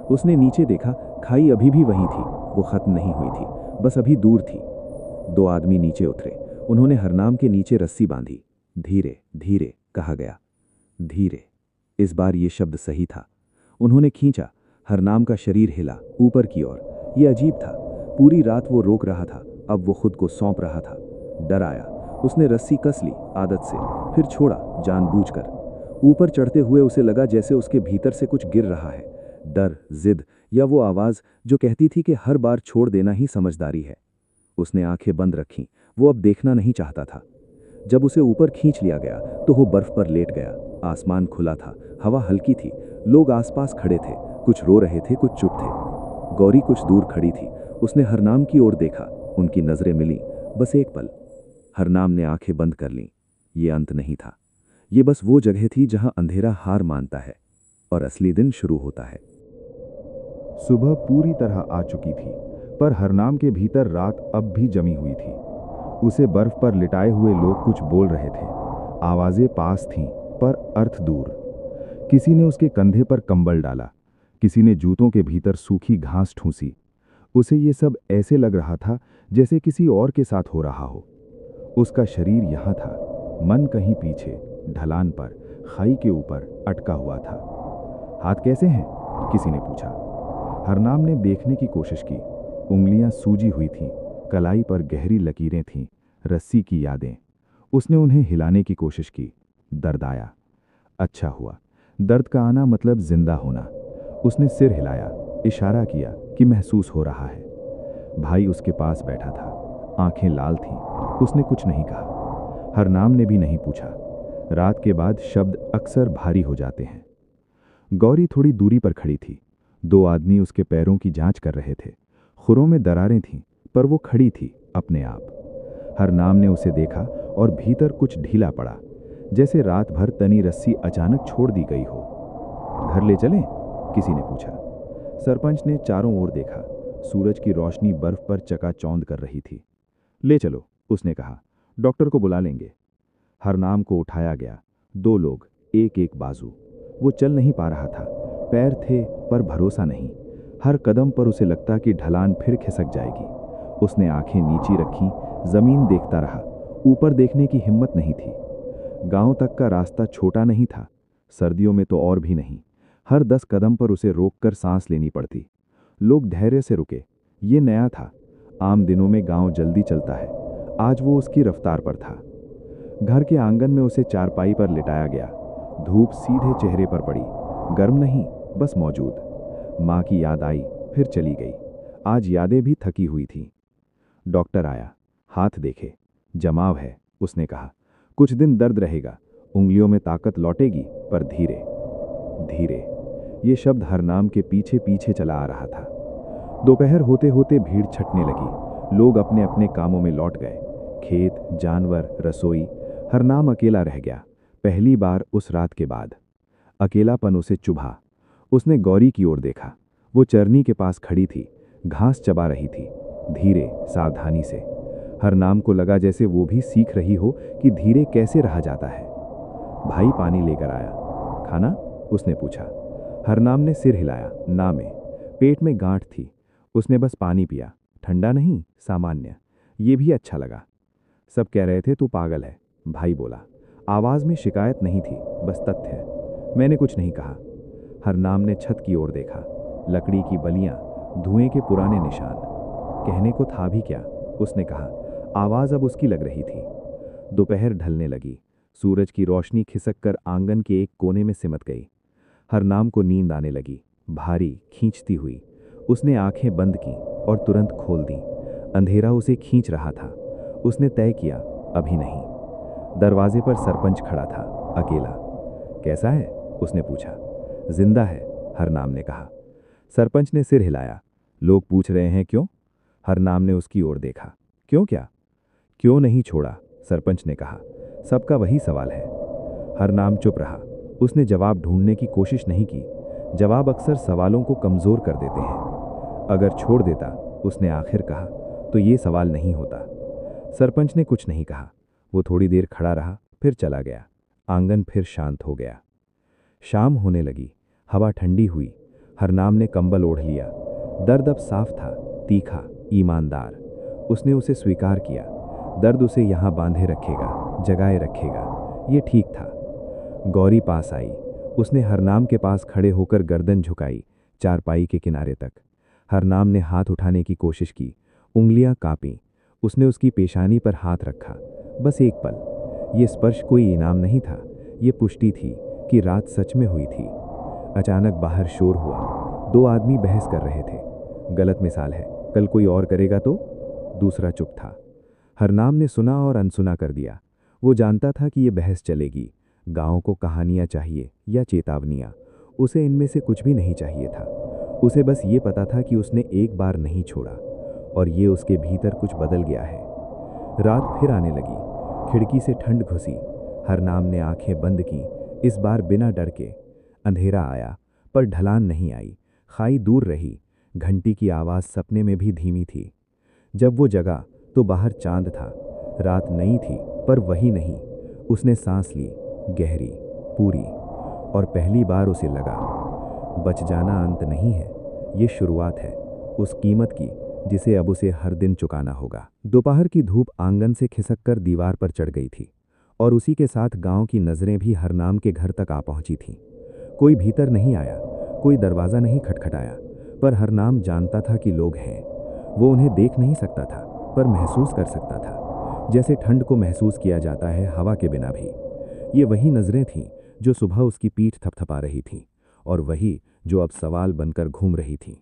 उसने नीचे देखा, खाई अभी भी वहीं थी, वो खत्म नहीं हुई थी, बस अभी दूर थी। 2 आदमी नीचे उतरे। उन्होंने हरनाम के नीचे रस्सी बांधी। धीरे धीरे, कहा गया। धीरे। इस बार ये शब्द सही था। उन्होंने खींचा। हरनाम का शरीर हिला ऊपर की ओर। ये अजीब था। पूरी रात वो रोक रहा था, अब वो खुद को सौंप रहा था। डर आया। उसने रस्सी कस ली, आदत से, फिर छोड़ा, जानबूझकर। ऊपर चढ़ते हुए उसे लगा जैसे उसके भीतर से कुछ गिर रहा है। डर, जिद, या वो आवाज जो कहती थी कि हर बार छोड़ देना ही समझदारी है। उसने आंखें बंद रखीं। वो अब देखना नहीं चाहता था। जब उसे ऊपर खींच लिया गया तो वो बर्फ पर लेट गया। आसमान खुला था, हवा हल्की थी। लोग आसपास खड़े थे, कुछ रो रहे थे, कुछ चुप थे। गौरी कुछ दूर खड़ी थी। उसने हरनाम की ओर देखा। उनकी नजरें मिली, बस एक पल। हरनाम ने आंखें बंद कर लीं। ये अंत नहीं था। ये बस वो जगह थी जहां अंधेरा हार मानता है और असली दिन शुरू होता है। सुबह पूरी तरह आ चुकी थी, पर हरनाम के भीतर रात अब भी जमी हुई थी। उसे बर्फ पर लिटाए हुए लोग कुछ बोल रहे थे। आवाजें पास थीं, पर अर्थ दूर। किसी ने उसके कंधे पर कंबल डाला, किसी ने जूतों के भीतर सूखी घास ठूंसी। उसे ये सब ऐसे लग रहा था जैसे किसी और के साथ हो रहा हो। उसका शरीर यहाँ था, मन कहीं पीछे, ढलान पर, खाई के ऊपर अटका हुआ था। हाथ कैसे हैं? किसी ने पूछा। हरनाम ने देखने की कोशिश की। उंगलियां सूजी हुई थीं, कलाई पर गहरी लकीरें थीं, रस्सी की यादें। उसने उन्हें हिलाने की कोशिश की। दर्द आया। अच्छा हुआ, दर्द का आना मतलब जिंदा होना। उसने सिर हिलाया, इशारा किया कि महसूस हो रहा है। भाई उसके पास बैठा था, आंखें लाल थीं। उसने कुछ नहीं कहा। हरनाम ने भी नहीं पूछा। रात के बाद शब्द अक्सर भारी हो जाते हैं। गौरी थोड़ी दूरी पर खड़ी थी। 2 आदमी उसके पैरों की जांच कर रहे थे। खुरों में दरारें थीं, पर वो खड़ी थी अपने आप। हरनाम ने उसे देखा और भीतर कुछ ढीला पड़ा, जैसे रात भर तनी रस्सी अचानक छोड़ दी गई हो। घर ले चलें? किसी ने पूछा। सरपंच ने चारों ओर देखा। सूरज की रोशनी बर्फ पर चकाचौंध कर रही थी। ले चलो, उसने कहा। डॉक्टर को बुला लेंगे। हरनाम को उठाया गया। 2 लोग, एक एक बाजू। वो चल नहीं पा रहा था। पैर थे, पर भरोसा नहीं। हर कदम पर उसे लगता कि ढलान फिर खिसक जाएगी। उसने आंखें नीची रखीं, जमीन देखता रहा। ऊपर देखने की हिम्मत नहीं थी। गांव तक का रास्ता छोटा नहीं था, सर्दियों में तो और भी नहीं। हर 10 कदम पर उसे रोककर सांस लेनी पड़ती। लोग धैर्य से रुके। ये नया था। आम दिनों में गांव जल्दी चलता है, आज वो उसकी रफ्तार पर था। घर के आंगन में उसे चारपाई पर लिटाया गया। धूप सीधे चेहरे पर पड़ी, गर्म नहीं, बस मौजूद। माँ की याद आई, फिर चली गई। आज यादें भी थकी हुई थीं। डॉक्टर आया। हाथ देखे। जमाव है, उसने कहा। कुछ दिन दर्द रहेगा, उंगलियों में ताकत लौटेगी, पर धीरे धीरे। ये शब्द हरनाम के पीछे पीछे चला आ रहा था। दोपहर होते होते भीड़ छटने लगी। लोग अपने अपने कामों में लौट गए। खेत, जानवर, रसोई। हरनाम अकेला रह गया, पहली बार उस रात के बाद। अकेलापन उसे चुभा। उसने गौरी की ओर देखा। वो चरनी के पास खड़ी थी, घास चबा रही थी, धीरे, सावधानी से। हरनाम को लगा जैसे वो भी सीख रही हो कि धीरे कैसे रहा जाता है। भाई पानी लेकर आया। खाना? उसने पूछा। हरनाम ने सिर हिलाया। ना में। पेट में गांठ थी। उसने बस पानी पिया। ठंडा नहीं, सामान्य। ये भी अच्छा लगा। सब कह रहे थे तू पागल है, भाई बोला। आवाज में शिकायत नहीं थी, बस तथ्य। मैंने कुछ नहीं कहा। हरनाम ने छत की ओर देखा। लकड़ी की बलियां, धुएं के पुराने निशान। कहने को था भी क्या, उसने कहा। आवाज अब उसकी लग रही थी। दोपहर ढलने लगी। सूरज की रोशनी खिसक कर आंगन के एक कोने में सिमट गई। हरनाम को नींद आने लगी, भारी, खींचती हुई। उसने आंखें बंद की और तुरंत खोल दी। अंधेरा उसे खींच रहा था। उसने तय किया, अभी नहीं। दरवाजे पर सरपंच खड़ा था, अकेला। कैसा है? उसने पूछा। जिंदा है, हरनाम ने कहा। सरपंच ने सिर हिलाया। लोग पूछ रहे हैं क्यों? हरनाम ने उसकी ओर देखा। क्यों क्या? क्यों नहीं छोड़ा? सरपंच ने कहा। सबका वही सवाल है। हरनाम चुप रहा। उसने जवाब ढूंढने की कोशिश नहीं की। जवाब अक्सर सवालों को कमजोर कर देते हैं। अगर छोड़ देता, उसने आखिर कहा, तो ये सवाल नहीं होता। सरपंच ने कुछ नहीं कहा। वो थोड़ी देर खड़ा रहा, फिर चला गया। आंगन फिर शांत हो गया। शाम होने लगी। हवा ठंडी हुई। हरनाम ने कंबल ओढ़ लिया। दर्द अब साफ था, तीखा, ईमानदार। उसने उसे स्वीकार किया। दर्द उसे यहाँ बांधे रखेगा, जगाए रखेगा। ये ठीक था। गौरी पास आई। उसने हरनाम के पास खड़े होकर गर्दन झुकाई, चारपाई के किनारे तक। हरनाम ने हाथ उठाने की कोशिश की। उंगलियां कांपीं। उसने उसकी पेशानी पर हाथ रखा। बस एक पल। ये स्पर्श कोई इनाम नहीं था। ये पुष्टि थी कि रात सच में हुई थी। अचानक बाहर शोर हुआ। 2 आदमी बहस कर रहे थे। गलत मिसाल है, कल कोई और करेगा तो? दूसरा चुप था। हरनाम ने सुना और अनसुना कर दिया। वो जानता था कि ये बहस चलेगी। गांव को कहानियां चाहिए या चेतावनियां। उसे इनमें से कुछ भी नहीं चाहिए था। उसे बस ये पता था कि उसने एक बार नहीं छोड़ा, और ये उसके भीतर कुछ बदल गया है। रात फिर आने लगी। खिड़की से ठंड घुसी। हरनाम ने आंखें बंद की, इस बार बिना डर के। अंधेरा आया, पर ढलान नहीं आई। खाई दूर रही। घंटी की आवाज़ सपने में भी धीमी थी। जब वो जगा तो बाहर चांद था। रात नई थी, पर वही नहीं। उसने सांस ली, गहरी, पूरी, और पहली बार उसे लगा, बच जाना अंत नहीं है, ये शुरुआत है उस कीमत की जिसे अब उसे हर दिन चुकाना होगा। दोपहर की धूप आंगन से खिसककर दीवार पर चढ़ गई थी, और उसी के साथ गांव की नजरें भी हरनाम के घर तक आ पहुंची थीं। कोई भीतर नहीं आया, कोई दरवाज़ा नहीं खटखटाया, पर हरनाम जानता था कि लोग हैं। वो उन्हें देख नहीं सकता था, पर महसूस कर सकता था, जैसे ठंड को महसूस किया जाता है हवा के बिना भी। ये वही नजरें थीं जो सुबह उसकी पीठ थपथपा रही थीं, और वही जो अब सवाल बनकर घूम रही थीं।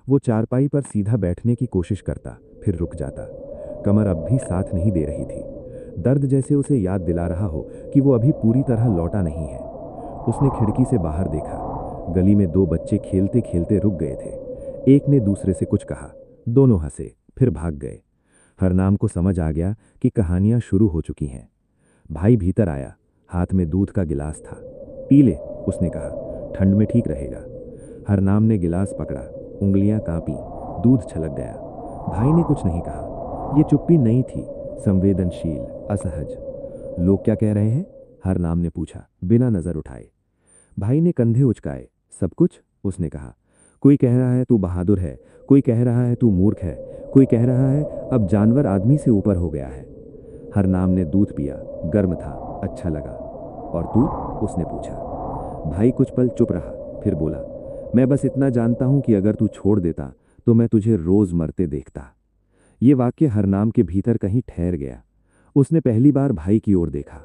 वो चारपाई पर सीधा बैठने की कोशिश करता, फिर रुक जाता। कमर अब भी साथ नहीं दे रही थी। दर्द जैसे उसे याद दिला रहा हो कि वो अभी पूरी तरह लौटा नहीं है। उसने खिड़की से बाहर देखा। गली में 2 बच्चे खेलते खेलते रुक गए थे। एक ने दूसरे से कुछ कहा। दोनों हंसे, फिर भाग गए। हरनाम को समझ आ गया कि कहानियां शुरू हो चुकी हैं। भाई भीतर आया। हाथ में दूध का गिलास था। पी ले, उसने कहा, ठंड में ठीक रहेगा। हरनाम ने गिलास पकड़ा। उंगलियां कांपी। दूध छलक गया। भाई ने कुछ नहीं कहा। ये चुप्पी नई थी, संवेदनशील, असहज। लोग क्या कह रहे हैं? हरनाम ने पूछा, बिना नजर उठाए। भाई ने कंधे उचकाए। सब कुछ, उसने कहा। कोई कह रहा है तू बहादुर है, कोई कह रहा है तू मूर्ख है, कोई कह रहा है अब जानवर आदमी से ऊपर हो गया है। हरनाम ने दूध पिया। गर्म था, अच्छा लगा। और तू? उसने पूछा। भाई कुछ पल चुप रहा, फिर बोला, मैं बस इतना जानता हूं कि अगर तू छोड़ देता तो मैं तुझे रोज मरते देखता। ये वाक्य हरनाम के भीतर कहीं ठहर गया। उसने पहली बार भाई की ओर देखा।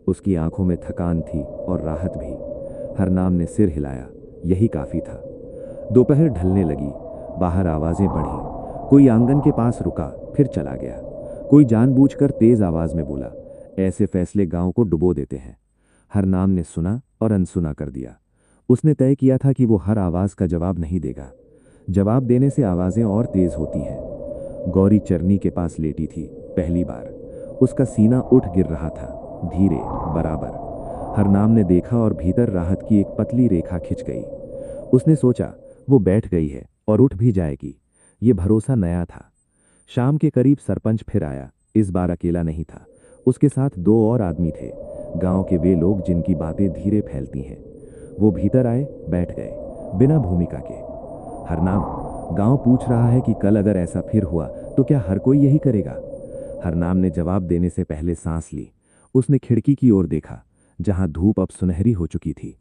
उसकी आंखों में थकान थी और राहत भी। हरनाम ने सिर हिलाया। यही काफी था। दोपहर ढलने लगी। बाहर आवाजें बढ़ीं। कोई आंगन के पास रुका, फिर चला गया। कोई जानबूझकर तेज आवाज में बोला, ऐसे फैसले गांव को डुबो देते हैं। हरनाम ने सुना और अनसुना कर दिया। उसने तय किया था कि वो हर आवाज का जवाब नहीं देगा। जवाब देने से आवाजें और तेज होती हैं। गौरी चरनी के पास लेटी थी, पहली बार। उसका सीना उठ गिर रहा था, धीरे, बराबर। हरनाम ने देखा और भीतर राहत की एक पतली रेखा खिंच गई। उसने सोचा, वो बैठ गई है और उठ भी जाएगी। ये भरोसा नया था। शाम के करीब सरपंच फिर आया। इस बार अकेला नहीं था। उसके साथ 2 और आदमी थे, गांव के वे लोग जिनकी बातें धीरे फैलती हैं। वो भीतर आए, बैठ गए, बिना भूमिका के। हरनाम, गांव पूछ रहा है कि कल अगर ऐसा फिर हुआ तो क्या हर कोई यही करेगा? हरनाम ने जवाब देने से पहले सांस ली। उसने खिड़की की ओर देखा, जहां धूप अब सुनहरी हो चुकी थी।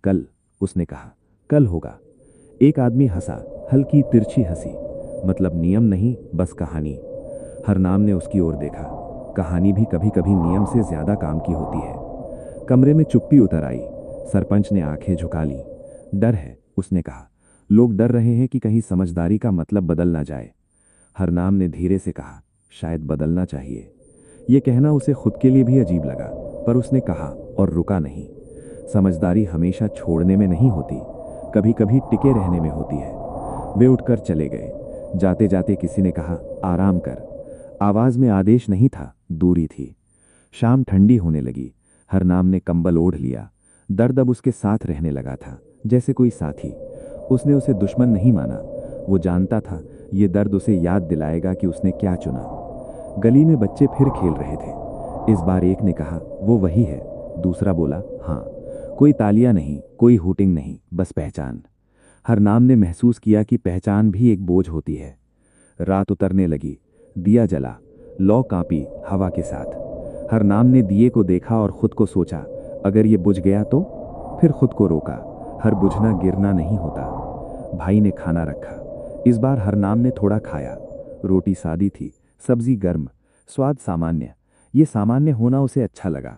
कल, उसने कहा, कल होगा। एक आदमी हंसा, हल्की तिरछी हंसी। मतलब नियम नहीं, बस कहानी। हरनाम ने उसकी ओर देखा। कहानी भी कभी कभी नियम से ज्यादा काम की होती है। कमरे में चुप्पी उतर आई। सरपंच ने आंखें झुका ली। डर है, उसने कहा। लोग डर रहे हैं कि कहीं समझदारी का मतलब बदल ना जाए। हरनाम ने धीरे से कहा, शायद बदलना चाहिए। यह कहना उसे खुद के लिए भी अजीब लगा, पर उसने कहा और रुका नहीं। समझदारी हमेशा छोड़ने में नहीं होती, कभी कभी टिके रहने में होती है। वे उठकर चले गए। जाते जाते किसी ने कहा, आराम कर। आवाज में आदेश नहीं था, दूरी थी। शाम ठंडी होने लगी। हरनाम ने कंबल ओढ़ लिया। दर्द अब उसके साथ रहने लगा था, जैसे कोई साथी। उसने उसे दुश्मन नहीं माना। वो जानता था ये दर्द उसे याद दिलाएगा कि उसने क्या चुना। गली में बच्चे फिर खेल रहे थे। इस बार एक ने कहा, वो वही है। दूसरा बोला, हाँ। कोई तालियां नहीं, कोई हूटिंग नहीं, बस पहचान। हरनाम ने महसूस किया कि पहचान भी एक बोझ होती है। रात उतरने लगी। दिया जला। लौ कांपी हवा के साथ। हरनाम ने दिए को देखा और खुद को सोचा, अगर ये बुझ गया तो? फिर खुद को रोका। हर बुझना गिरना नहीं होता। भाई ने खाना रखा। इस बार हरनाम ने थोड़ा खाया। रोटी सादी थी, सब्जी गर्म, स्वाद सामान्य। ये सामान्य होना उसे अच्छा लगा।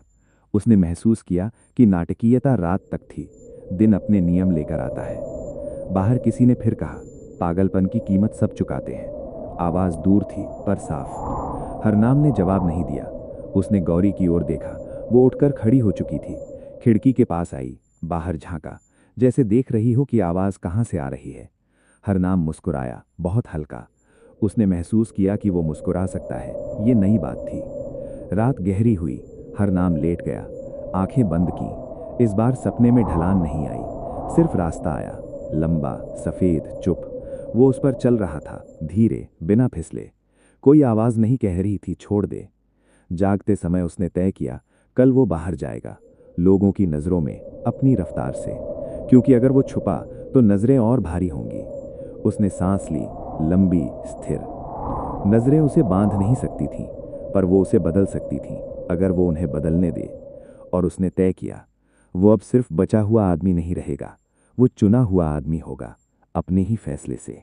उसने महसूस किया कि नाटकीयता रात तक थी, दिन अपने नियम लेकर आता है। बाहर किसी ने फिर कहा, पागलपन की कीमत सब चुकाते हैं। आवाज दूर थी पर साफ। हरनाम ने जवाब नहीं दिया। उसने गौरी की ओर देखा। वो उठकर खड़ी हो चुकी थी। खिड़की के पास आई, बाहर झांका, जैसे देख रही हो कि आवाज कहां से आ रही है। हरनाम मुस्कुराया, बहुत हल्का। उसने महसूस किया कि वो मुस्कुरा सकता है। ये नई बात थी। रात गहरी हुई। हरनाम लेट गया, आंखें बंद की। इस बार सपने में ढलान नहीं आई, सिर्फ रास्ता आया, लंबा, सफेद, चुप। वो उस पर चल रहा था, धीरे, बिना फिसले। कोई आवाज नहीं कह रही थी, छोड़ दे। जागते समय उसने तय किया, कल वो बाहर जाएगा, लोगों की नजरों में, अपनी रफ्तार से। क्योंकि अगर वो छुपा तो नजरें और भारी होंगी। उसने सांस ली, लंबी, स्थिर। नजरें उसे बांध नहीं सकती थीं, पर वो उसे बदल सकती थीं, अगर वो उन्हें बदलने दे। और उसने तय किया, वो अब सिर्फ बचा हुआ आदमी नहीं रहेगा, वो चुना हुआ आदमी होगा, अपने ही फैसले से।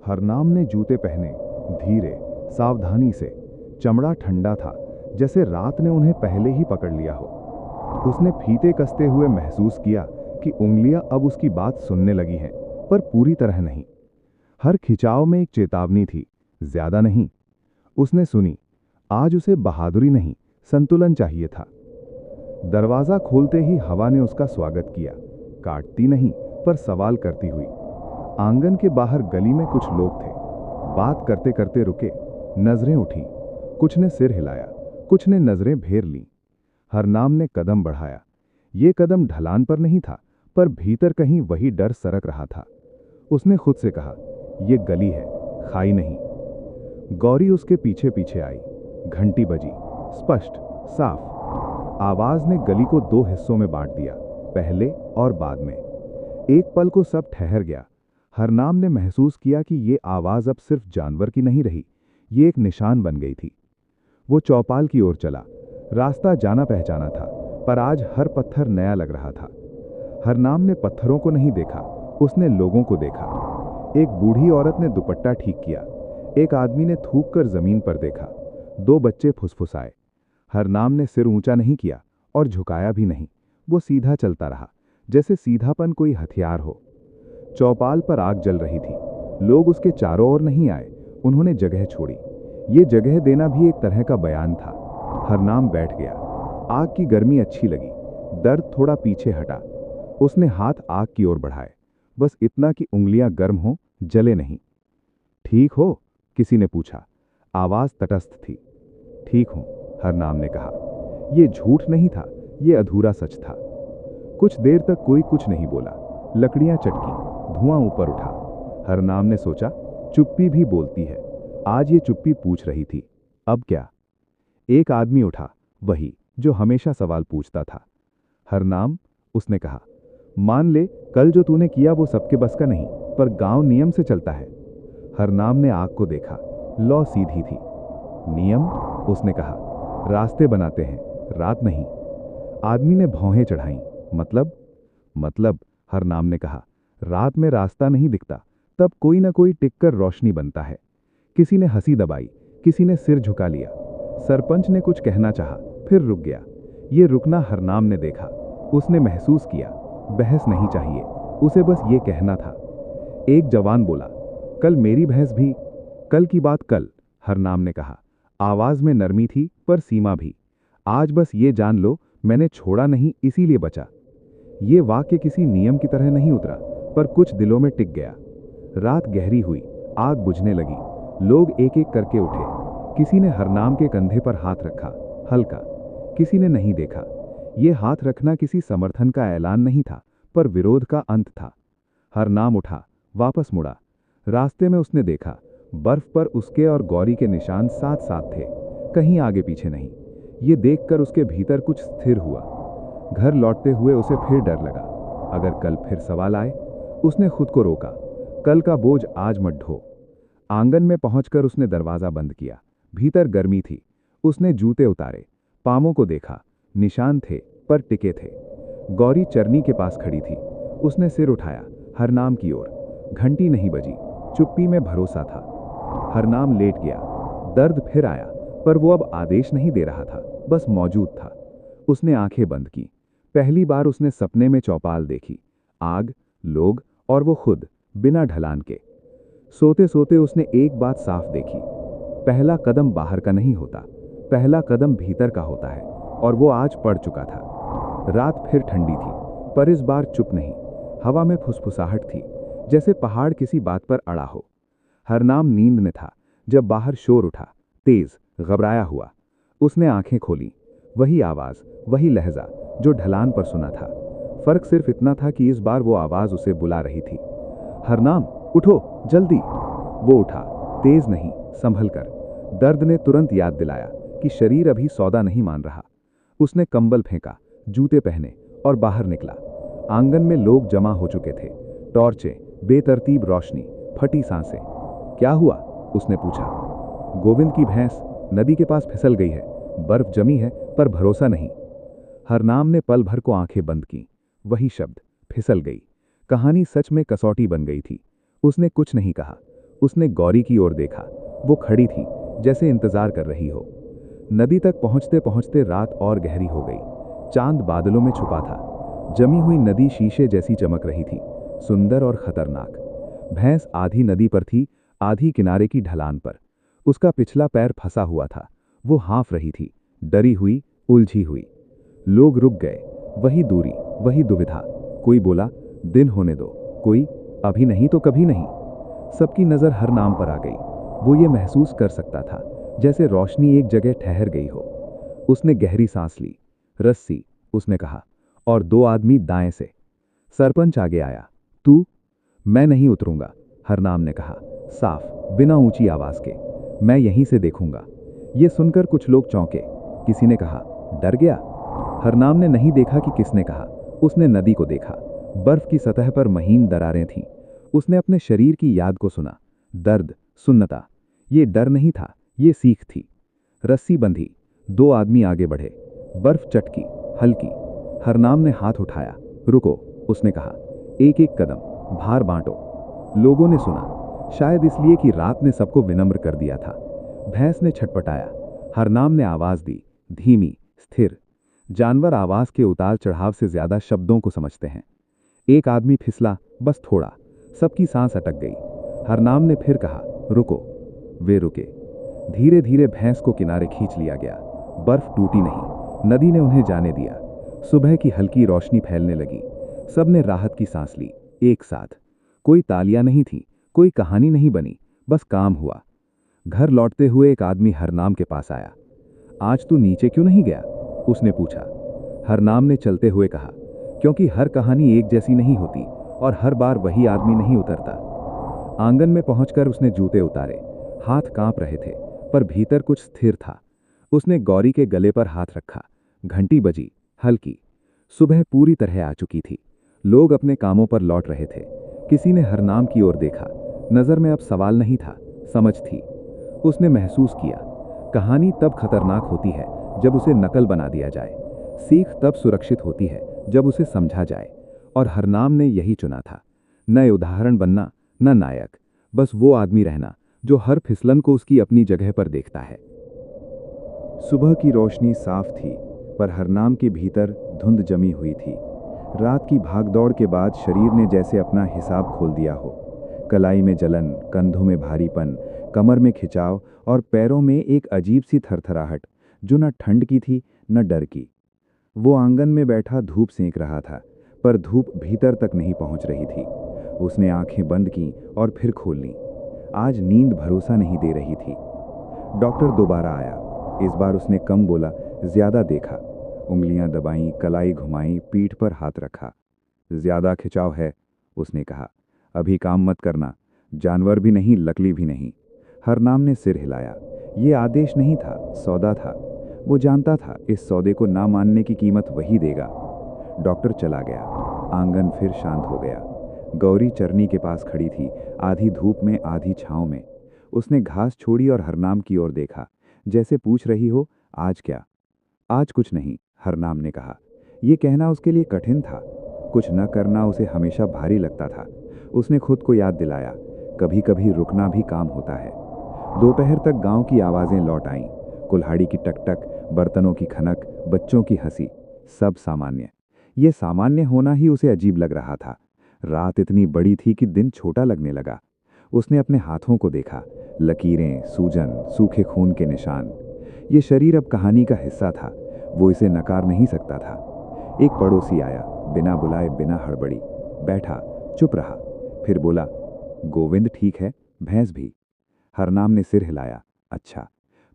हरनाम ने जूते पहने, धीरे, सावधानी से। चमड़ा ठंडा था, जैसे रात ने उन्हें पहले ही पकड़ लिया हो। उसने फीते कसते हुए महसूस किया कि उंगलियां अब उसकी बात सुनने लगी हैं, पर पूरी तरह नहीं। हर खिंचाव में एक चेतावनी थी, ज्यादा नहीं। उसने सुनी। आज उसे बहादुरी नहीं, संतुलन चाहिए था। दरवाजा खोलते ही हवा ने उसका स्वागत किया, काटती नहीं, पर सवाल करती हुई। आंगन के बाहर गली में कुछ लोग थे। बात करते करते रुके। नजरें उठीं। कुछ ने सिर हिलाया, कुछ ने नजरें घेर लीं। हरनाम ने कदम बढ़ाया। ये कदम ढलान पर नहीं था, पर भीतर कहीं वही डर सरक रहा था। उसने खुद से कहा, ये गली है, खाई नहीं। गौरी उसके पीछे पीछे आई। घंटी बजी, स्पष्ट, साफ। आवाज ने गली को दो हिस्सों में बांट दिया, पहले और बाद में। एक पल को सब ठहर गया। हरनाम ने महसूस किया कि ये आवाज अब सिर्फ जानवर की नहीं रही, ये एक निशान बन गई थी। वो चौपाल की ओर चला। रास्ता जाना पहचाना था, पर आज हर पत्थर नया लग रहा था। हरनाम ने पत्थरों को नहीं देखा, उसने लोगों को देखा। एक बूढ़ी औरत ने दुपट्टा ठीक किया। एक आदमी ने थूक कर जमीन पर देखा। दो बच्चे फुसफुसाए। हरनाम ने सिर ऊंचा नहीं किया और झुकाया भी नहीं। वो सीधा चलता रहा, जैसे सीधापन कोई हथियार हो। चौपाल पर आग जल रही थी। लोग उसके चारों ओर नहीं आए, उन्होंने जगह छोड़ी। ये जगह देना भी एक तरह का बयान था। हरनाम बैठ गया। आग की गर्मी अच्छी लगी। दर्द थोड़ा पीछे हटा। उसने हाथ आग की ओर बढ़ाए, बस इतना कि उंगलियां गर्म हों, जले नहीं। ठीक हो? किसी ने पूछा। आवाज तटस्थ थी। ठीक हूं, हरनाम ने कहा। ये झूठ नहीं था, ये अधूरा सच था। कुछ देर तक कोई कुछ नहीं बोला। लकड़ियां चटकी, धुआं ऊपर उठा। हरनाम ने सोचा, चुप्पी भी बोलती है। आज ये चुप्पी पूछ रही थी, अब क्या? एक आदमी उठा, वही जो हमेशा सवाल पूछता था। हरनाम, उसने कहा, मान ले कल जो तूने किया वो सबके बस का नहीं, पर गांव नियम से चलता है। हरनाम ने आग को देखा। लौ सीधी थी। नियम? उसने कहा, रास्ते बनाते हैं, रात नहीं। आदमी ने भौहें चढ़ाईं। मतलब, हरनाम ने कहा, रात में रास्ता नहीं दिखता, तब कोई ना कोई टिककर रोशनी बनता है। किसी ने हंसी दबाई, किसी ने सिर झुका लिया। सरपंच ने कुछ कहना चाहा, फिर रुक गया। ये रुकना हरनाम ने देखा। उसने महसूस किया, बहस नहीं चाहिए, उसे बस ये कहना था। एक जवान बोला, कल मेरी भैंस भी। कल की बात कल, हरनाम ने कहा। आवाज में नरमी थी, पर सीमा भी। आज बस ये जान लो, मैंने छोड़ा नहीं, इसीलिए बचा। ये वाक्य किसी नियम की तरह नहीं उतरा, पर कुछ दिलों में टिक गया। रात गहरी हुई, आग बुझने लगी। लोग एक एक करके उठे। किसी ने हरनाम के कंधे पर हाथ रखा, हल्का। किसी ने नहीं देखा। ये हाथ रखना किसी समर्थन का ऐलान नहीं था, पर विरोध का अंत था। हरनाम उठा, वापस मुड़ा। रास्ते में उसने देखा, बर्फ पर उसके और गौरी के निशान साथ साथ थे, कहीं आगे पीछे नहीं। ये देखकर उसके भीतर कुछ स्थिर हुआ। घर लौटते हुए उसे फिर डर लगा, अगर कल फिर सवाल आए। उसने खुद को रोका, कल का बोझ आज मत ढो। आंगन में पहुंचकर उसने दरवाजा बंद किया। भीतर गर्मी थी। उसने जूते उतारे, पांवों को देखा। निशान थे, पर टिके थे। गौरी चरनी के पास खड़ी थी। उसने सिर उठाया, हरनाम की ओर। घंटी नहीं बजी, चुप्पी में भरोसा था। हरनाम लेट गया। दर्द फिर आया, पर वो अब आदेश नहीं दे रहा था, बस मौजूद था। उसने आंखें बंद की। पहली बार उसने सपने में चौपाल देखी, आग, लोग और वो खुद, बिना ढलान के। सोते सोते उसने एक बात साफ देखी, पहला कदम बाहर का नहीं होता, पहला कदम भीतर का होता है, और वो आज पड़ चुका था। रात फिर ठंडी थी, पर इस बार चुप नहीं। हवा में फुसफुसाहट थी, जैसे पहाड़ किसी बात पर अड़ा हो। हरनाम नींद में था जब बाहर शोर उठा, तेज, घबराया हुआ। उसने आंखें खोली। वही आवाज, वही लहजा जो ढलान पर सुना था। फर्क सिर्फ इतना था कि इस बार वो आवाज उसे बुला रही थी। हरनाम, उठो, जल्दी। वो उठा, तेज नहीं, संभल कर। दर्द ने तुरंत याद दिलाया कि शरीर अभी सौदा नहीं मान रहा। उसने कंबल फेंका, जूते पहने और बाहर निकला। आंगन में लोग जमा हो चुके थे। टॉर्चें, बेतरतीब रोशनी, फटी सांसें। क्या हुआ? उसने पूछा। गोविंद की भैंस नदी के पास फिसल गई है। बर्फ जमी है, पर भरोसा नहीं। हरनाम ने पल भर को आंखें बंद की। वही शब्द, फिसल गई। कहानी सच में कसौटी बन गई थी। उसने कुछ नहीं कहा। उसने गौरी की ओर देखा। वो खड़ी थी, जैसे इंतजार कर रही हो। नदी तक पहुंचते पहुंचते रात और गहरी हो गई। चांद बादलों में छुपा था। जमी हुई नदी शीशे जैसी चमक रही थी, सुंदर और खतरनाक। भैंस आधी नदी पर थी, आधी किनारे की ढलान पर। उसका पिछला पैर फंसा हुआ था। वो हाँफ रही थी, डरी हुई, उलझी हुई। लोग रुक गए। वही दूरी, वही दुविधा। कोई बोला, दिन होने दो। कोई, अभी नहीं तो कभी नहीं। सबकी नजर हरनाम पर आ गई। वो ये महसूस कर सकता था, जैसे रोशनी एक जगह ठहर गई हो। उसने गहरी सांस ली। रस्सी, उसने कहा, और दो आदमी दाएं से। सरपंच आगे आया। तू? मैं नहीं उतरूंगा, हरनाम ने कहा, साफ, बिना ऊंची आवाज के। मैं यहीं से देखूंगा। ये सुनकर कुछ लोग चौंके। किसी ने कहा, डर गया? हरनाम ने नहीं देखा कि किसने कहा। उसने नदी को देखा। बर्फ की सतह पर महीन दरारें थीं। उसने अपने शरीर की याद को सुना। दर्द, सुन्नता। ये डर नहीं था, ये सीख थी। रस्सी बंधी। दो आदमी आगे बढ़े। बर्फ चटकी, हल्की। हरनाम ने हाथ उठाया। रुको, उसने कहा। एक एक कदम, भार बांटो। लोगों ने सुना, शायद इसलिए कि रात ने सबको विनम्र कर दिया था। भैंस ने छटपटाया। हरनाम ने आवाज दी, धीमी, स्थिर। जानवर आवाज के उतार चढ़ाव से ज्यादा शब्दों को समझते हैं। एक आदमी फिसला, बस थोड़ा। सबकी सांस अटक गई। हरनाम ने फिर कहा, रुको। वे रुके। धीरे धीरे भैंस को किनारे खींच लिया गया। बर्फ टूटी नहीं, नदी ने उन्हें जाने दिया। सुबह की हल्की रोशनी फैलने लगी। सबने राहत की सांस ली, एक साथ। कोई तालियां नहीं थी, कोई कहानी नहीं बनी, बस काम हुआ। घर लौटते हुए एक आदमी हरनाम के पास आया। आज तू नीचे क्यों नहीं गया? उसने पूछा। हरनाम ने चलते हुए कहा, क्योंकि हर कहानी एक जैसी नहीं होती और हर बार वही आदमी नहीं उतरता। आंगन में पहुंचकर उसने जूते उतारे। हाथ कांप रहे थे, पर भीतर कुछ स्थिर था। उसने गौरी के गले पर हाथ रखा। घंटी बजी, हल्की। सुबह पूरी तरह आ चुकी थी। लोग अपने कामों पर लौट रहे थे। किसी ने हरनाम की ओर देखा। नजर में अब सवाल नहीं था, समझ थी। उसने महसूस किया, कहानी तब खतरनाक होती है जब उसे नकल बना दिया जाए। सीख तब सुरक्षित होती है जब उसे समझा जाए। और हरनाम ने यही चुना था। न उदाहरण बनना, न नायक, बस वो आदमी रहना जो हर फिसलन को उसकी अपनी जगह पर देखता है। सुबह की रोशनी साफ थी, पर हरनाम के भीतर धुंध जमी हुई थी। रात की भागदौड़ के बाद शरीर ने जैसे अपना हिसाब खोल दिया हो। कलाई में जलन, कंधों में भारीपन, कमर में खिंचाव और पैरों में एक अजीब सी थरथराहट, जो न ठंड की थी न डर की। वो आंगन में बैठा धूप सेंक रहा था, पर धूप भीतर तक नहीं पहुंच रही थी। उसने आंखें बंद की और फिर खोल लीं। आज नींद भरोसा नहीं दे रही थी। डॉक्टर दोबारा आया। इस बार उसने कम बोला, ज्यादा देखा। उंगलियां दबाईं, कलाई घुमाई, पीठ पर हाथ रखा। ज्यादा खिंचाव है, उसने कहा। अभी काम मत करना। जानवर भी नहीं, लकड़ी भी नहीं। हरनाम ने सिर हिलाया। ये आदेश नहीं था, सौदा था। वो जानता था इस सौदे को ना मानने की कीमत वही देगा। डॉक्टर चला गया। आंगन फिर शांत हो गया। गौरी चरनी के पास खड़ी थी, आधी धूप में आधी छांव में। उसने घास छोड़ी और हरनाम की ओर देखा, जैसे पूछ रही हो, आज क्या? आज कुछ नहीं, हरनाम ने कहा। यह कहना उसके लिए कठिन था। कुछ न करना उसे हमेशा भारी लगता था। उसने खुद को याद दिलाया, कभी कभी रुकना भी काम होता है। दोपहर तक गांव की आवाजें लौट आईं। कुल्हाड़ी की टकटक, बर्तनों की खनक, बच्चों की हंसी, सब सामान्य। ये सामान्य होना ही उसे अजीब लग रहा था। रात इतनी बड़ी थी कि दिन छोटा लगने लगा। उसने अपने हाथों को देखा, लकीरें, सूजन, सूखे खून के निशान। ये शरीर अब कहानी का हिस्सा था। वो इसे नकार नहीं सकता था। एक पड़ोसी आया, बिना बुलाए, बिना हड़बड़ी। बैठा, चुप रहा, फिर बोला, गोविंद ठीक है, भैंस भी? हरनाम ने सिर हिलाया। अच्छा।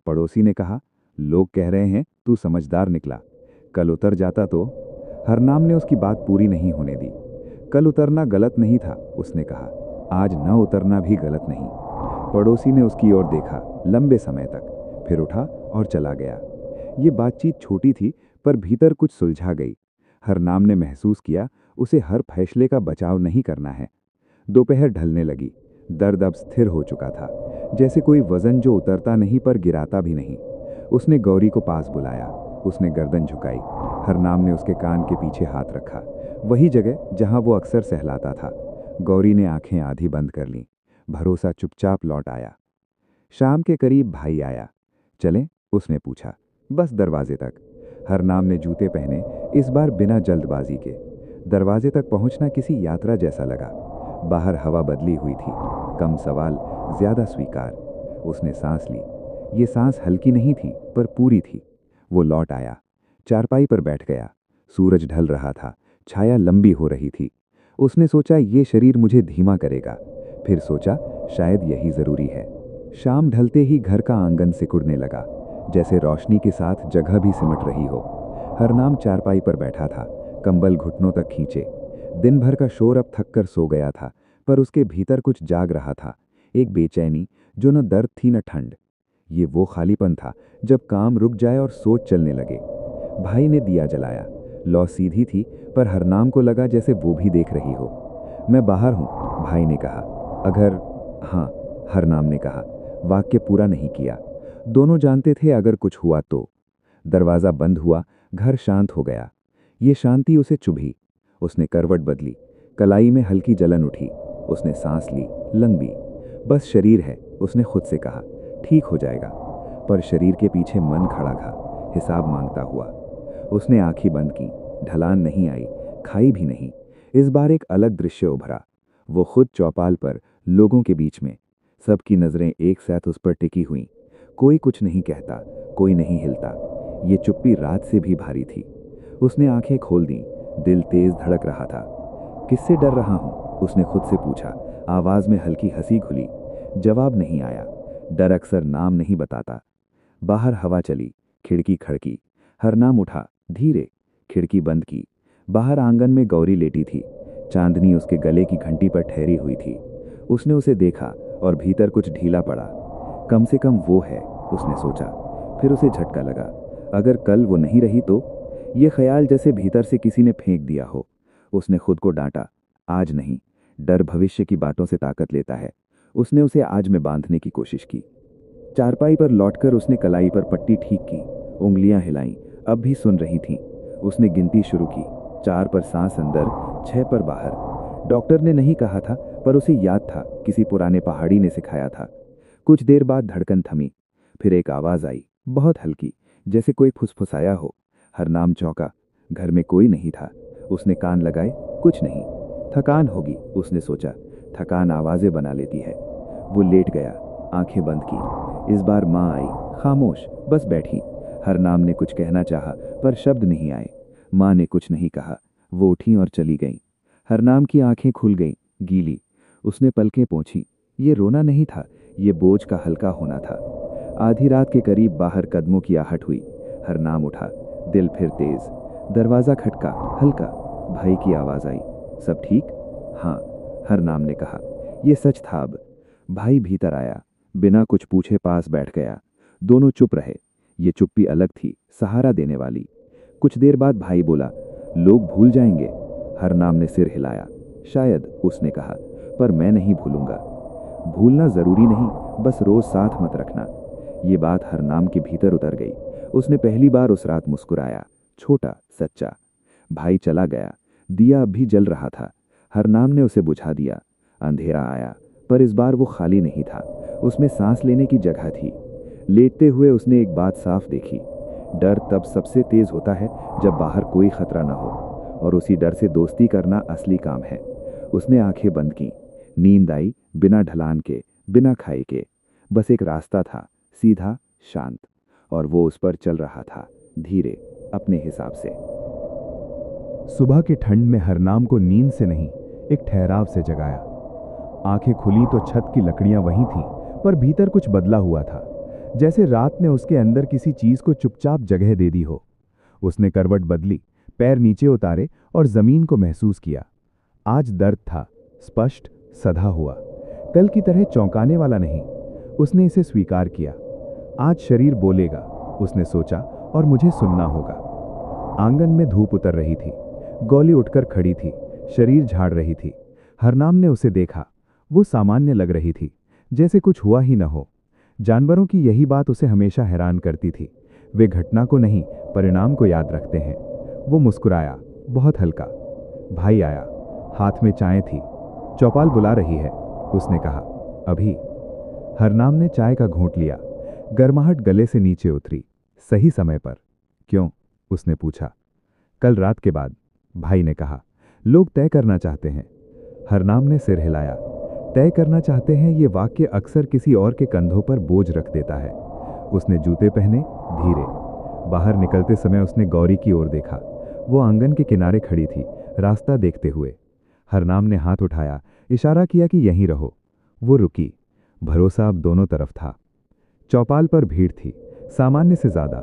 पड़ोसी ने कहा, लोग कह रहे हैं तू समझदार निकला। कल उतर जाता तो? हरनाम ने उसकी बात पूरी नहीं होने दी। कल उतरना गलत नहीं था, उसने कहा। आज न उतरना भी गलत नहीं। पड़ोसी ने उसकी ओर देखा लंबे समय तक, फिर उठा और चला गया। ये बातचीत छोटी थी, पर भीतर कुछ सुलझा गई। हरनाम ने महसूस किया उसे हर फैसले का बचाव नहीं करना है। दोपहर ढलने लगी। दर्द अब स्थिर हो चुका था, जैसे कोई वजन जो उतरता नहीं पर गिराता भी नहीं। उसने गौरी को पास बुलाया। उसने गर्दन झुकाई। हरनाम ने उसके कान के पीछे हाथ रखा, वही जगह जहां वो अक्सर सहलाता था। गौरी ने आंखें आधी बंद कर लीं। भरोसा चुपचाप लौट आया। शाम के करीब भाई आया। चलें? उसने पूछा। बस दरवाजे तक। हरनाम ने जूते पहने, इस बार बिना जल्दबाजी के। दरवाजे तक पहुंचना किसी यात्रा जैसा लगा। बाहर हवा बदली हुई थी। कम सवाल, ज्यादा स्वीकार। उसने सांस ली। ये सांस हल्की नहीं थी, पर पूरी थी। वो लौट आया। चारपाई पर बैठ गया। सूरज ढल रहा था, छाया लंबी हो रही थी। उसने सोचा ये शरीर मुझे धीमा करेगा। फिर सोचा शायद यही जरूरी है। शाम ढलते ही घर का आंगन सिकुड़ने लगा, जैसे रोशनी के साथ जगह भी सिमट रही हो। हरनाम चारपाई पर बैठा था, कंबल घुटनों तक खींचे। दिन भर का शोर अब थक कर सो गया था, पर उसके भीतर कुछ जाग रहा था। एक बेचैनी जो न दर्द थी न ठंड। ये वो खालीपन था जब काम रुक जाए और सोच चलने लगे। भाई ने दिया जलाया। लौ सीधी थी, पर हरनाम को लगा जैसे वो भी देख रही हो। मैं बाहर हूं, भाई ने कहा। अगर? हाँ, हरनाम ने कहा। वाक्य पूरा नहीं किया। दोनों जानते थे अगर कुछ हुआ तो। दरवाजा बंद हुआ, घर शांत हो गया। ये शांति उसे चुभी। उसने करवट बदली। कलाई में हल्की जलन उठी। उसने सांस ली, लंबी। बस शरीर है, उसने खुद से कहा। ठीक हो जाएगा। पर शरीर के पीछे मन खड़ा था, हिसाब मांगता हुआ। उसने आंखें बंद की। ढलान नहीं आई, खाई भी नहीं। इस बार एक अलग दृश्य उभरा। वो खुद चौपाल पर, लोगों के बीच में। सबकी नजरें एक साथ उस पर टिकी हुई। कोई कुछ नहीं कहता, कोई नहीं हिलता। ये चुप्पी रात से भी भारी थी। उसने आंखें खोल दी। दिल तेज धड़क रहा था। किससे डर रहा हूं? उसने खुद से पूछा। आवाज में हल्की हंसी घुली। जवाब नहीं आया। डर अक्सर नाम नहीं बताता। बाहर हवा चली, खिड़की खड़की। हरनाम उठा, धीरे। खिड़की बंद की। बाहर आंगन में गौरी लेटी थी। चांदनी उसके गले की घंटी पर ठहरी हुई थी। उसने उसे देखा और भीतर कुछ ढीला पड़ा। कम से कम वो है, उसने सोचा। फिर उसे झटका लगा, अगर कल वो नहीं रही तो? ये ख्याल जैसे भीतर से किसी ने फेंक दिया हो। उसने खुद को डांटा, आज नहीं। डर भविष्य की बातों से ताकत लेता है। उसने उसे आज में बांधने की कोशिश की। चारपाई पर लौटकर उसने कलाई पर पट्टी ठीक की। उंगलियां हिलाईं, अब भी सुन रही थीं। उसने गिनती शुरू की। 4 पर सांस अंदर, 6 पर बाहर। डॉक्टर ने नहीं कहा था, पर उसे याद था, किसी पुराने पहाड़ी ने सिखाया था। कुछ देर बाद धड़कन थमी। फिर एक आवाज आई, बहुत हल्की, जैसे कोई फुसफुसाया हो। हरनाम चौंका। घर में कोई नहीं था। उसने कान लगाए, कुछ नहीं। थकान होगी, उसने सोचा। थकान आवाजें बना लेती है। वो लेट गया, आंखें बंद की। इस बार माँ आई, खामोश, बस बैठी। हरनाम ने कुछ कहना चाहा, पर शब्द नहीं आए। माँ ने कुछ नहीं कहा। वो उठी और चली गईं। हरनाम की आंखें खुल गईं, गीली। उसने पलकें पोंछी। ये रोना नहीं था, ये बोझ का हल्का होना था। आधी रात के करीब बाहर कदमों की आहट हुई। हरनाम उठा, दिल फिर तेज। दरवाजा खटका, हल्का। भाई की आवाज आई, सब ठीक? हाँ, हरनाम ने कहा। ये सच था अब। भाई भीतर आया, बिना कुछ पूछे पास बैठ गया। दोनों चुप रहे। ये चुप्पी अलग थी, सहारा देने वाली। कुछ देर बाद भाई बोला, लोग भूल जाएंगे। हरनाम ने सिर हिलाया। शायद, उसने कहा, पर मैं नहीं भूलूंगा। भूलना जरूरी नहीं, बस रोज साथ मत रखना। ये बात हरनाम के भीतर उतर गई। उसने पहली बार उस रात मुस्कुराया, छोटा, सच्चा। भाई चला गया। दिया अब भी जल रहा था। हरनाम ने उसे बुझा दिया। अंधेरा आया, पर इस बार वो खाली नहीं था। उसमें सांस लेने की जगह थी। लेटते हुए उसने एक बात साफ देखी। डर तब सबसे तेज होता है जब बाहर कोई खतरा ना हो, और उसी डर से दोस्ती करना असली काम है। उसने आंखें बंद की। नींद आई, बिना ढलान के, बिना खाई के। बस एक रास्ता था, सीधा, शांत, और वो उस पर चल रहा था, धीरे, अपने हिसाब से। सुबह की ठंड में हरनाम को नींद से नहीं, एक ठहराव से जगाया। आंखें खुली तो छत की लकड़ियां वहीं थीं, पर भीतर कुछ बदला हुआ था, जैसे रात ने उसके अंदर किसी चीज को चुपचाप जगह दे दी हो। उसने करवट बदली, पैर नीचे उतारे और जमीन को महसूस किया। आज दर्द था, स्पष्ट, सधा हुआ, कल की तरह चौंकाने वाला नहीं। उसने इसे स्वीकार किया। आज शरीर बोलेगा, उसने सोचा, और मुझे सुनना होगा। आंगन में धूप उतर रही थी। गौली उठकर खड़ी थी, शरीर झाड़ रही थी। हरनाम ने उसे देखा। वो सामान्य लग रही थी, जैसे कुछ हुआ ही न हो। जानवरों की यही बात उसे हमेशा हैरान करती थी। वे घटना को नहीं, परिणाम को याद रखते हैं। वो मुस्कुराया, बहुत हल्का। भाई आया, हाथ में चाय थी। चौपाल बुला रही है, उसने कहा। अभी? हरनाम ने चाय का घूंट लिया। गर्माहट गले से नीचे उतरी। सही समय पर। क्यों? उसने पूछा। कल रात के बाद, भाई ने कहा। लोग तय करना चाहते हैं। हरनाम ने सिर हिलाया। तय करना चाहते हैं, ये वाक्य अक्सर किसी और के कंधों पर बोझ रख देता है। उसने जूते पहने, धीरे। बाहर निकलते समय उसने गौरी की ओर देखा। वो आंगन के किनारे खड़ी थी, रास्ता देखते हुए। हरनाम ने हाथ उठाया, इशारा किया कि यहीं रहो। वो रुकी। भरोसा अब दोनों तरफ था। चौपाल पर भीड़ थी, सामान्य से ज्यादा।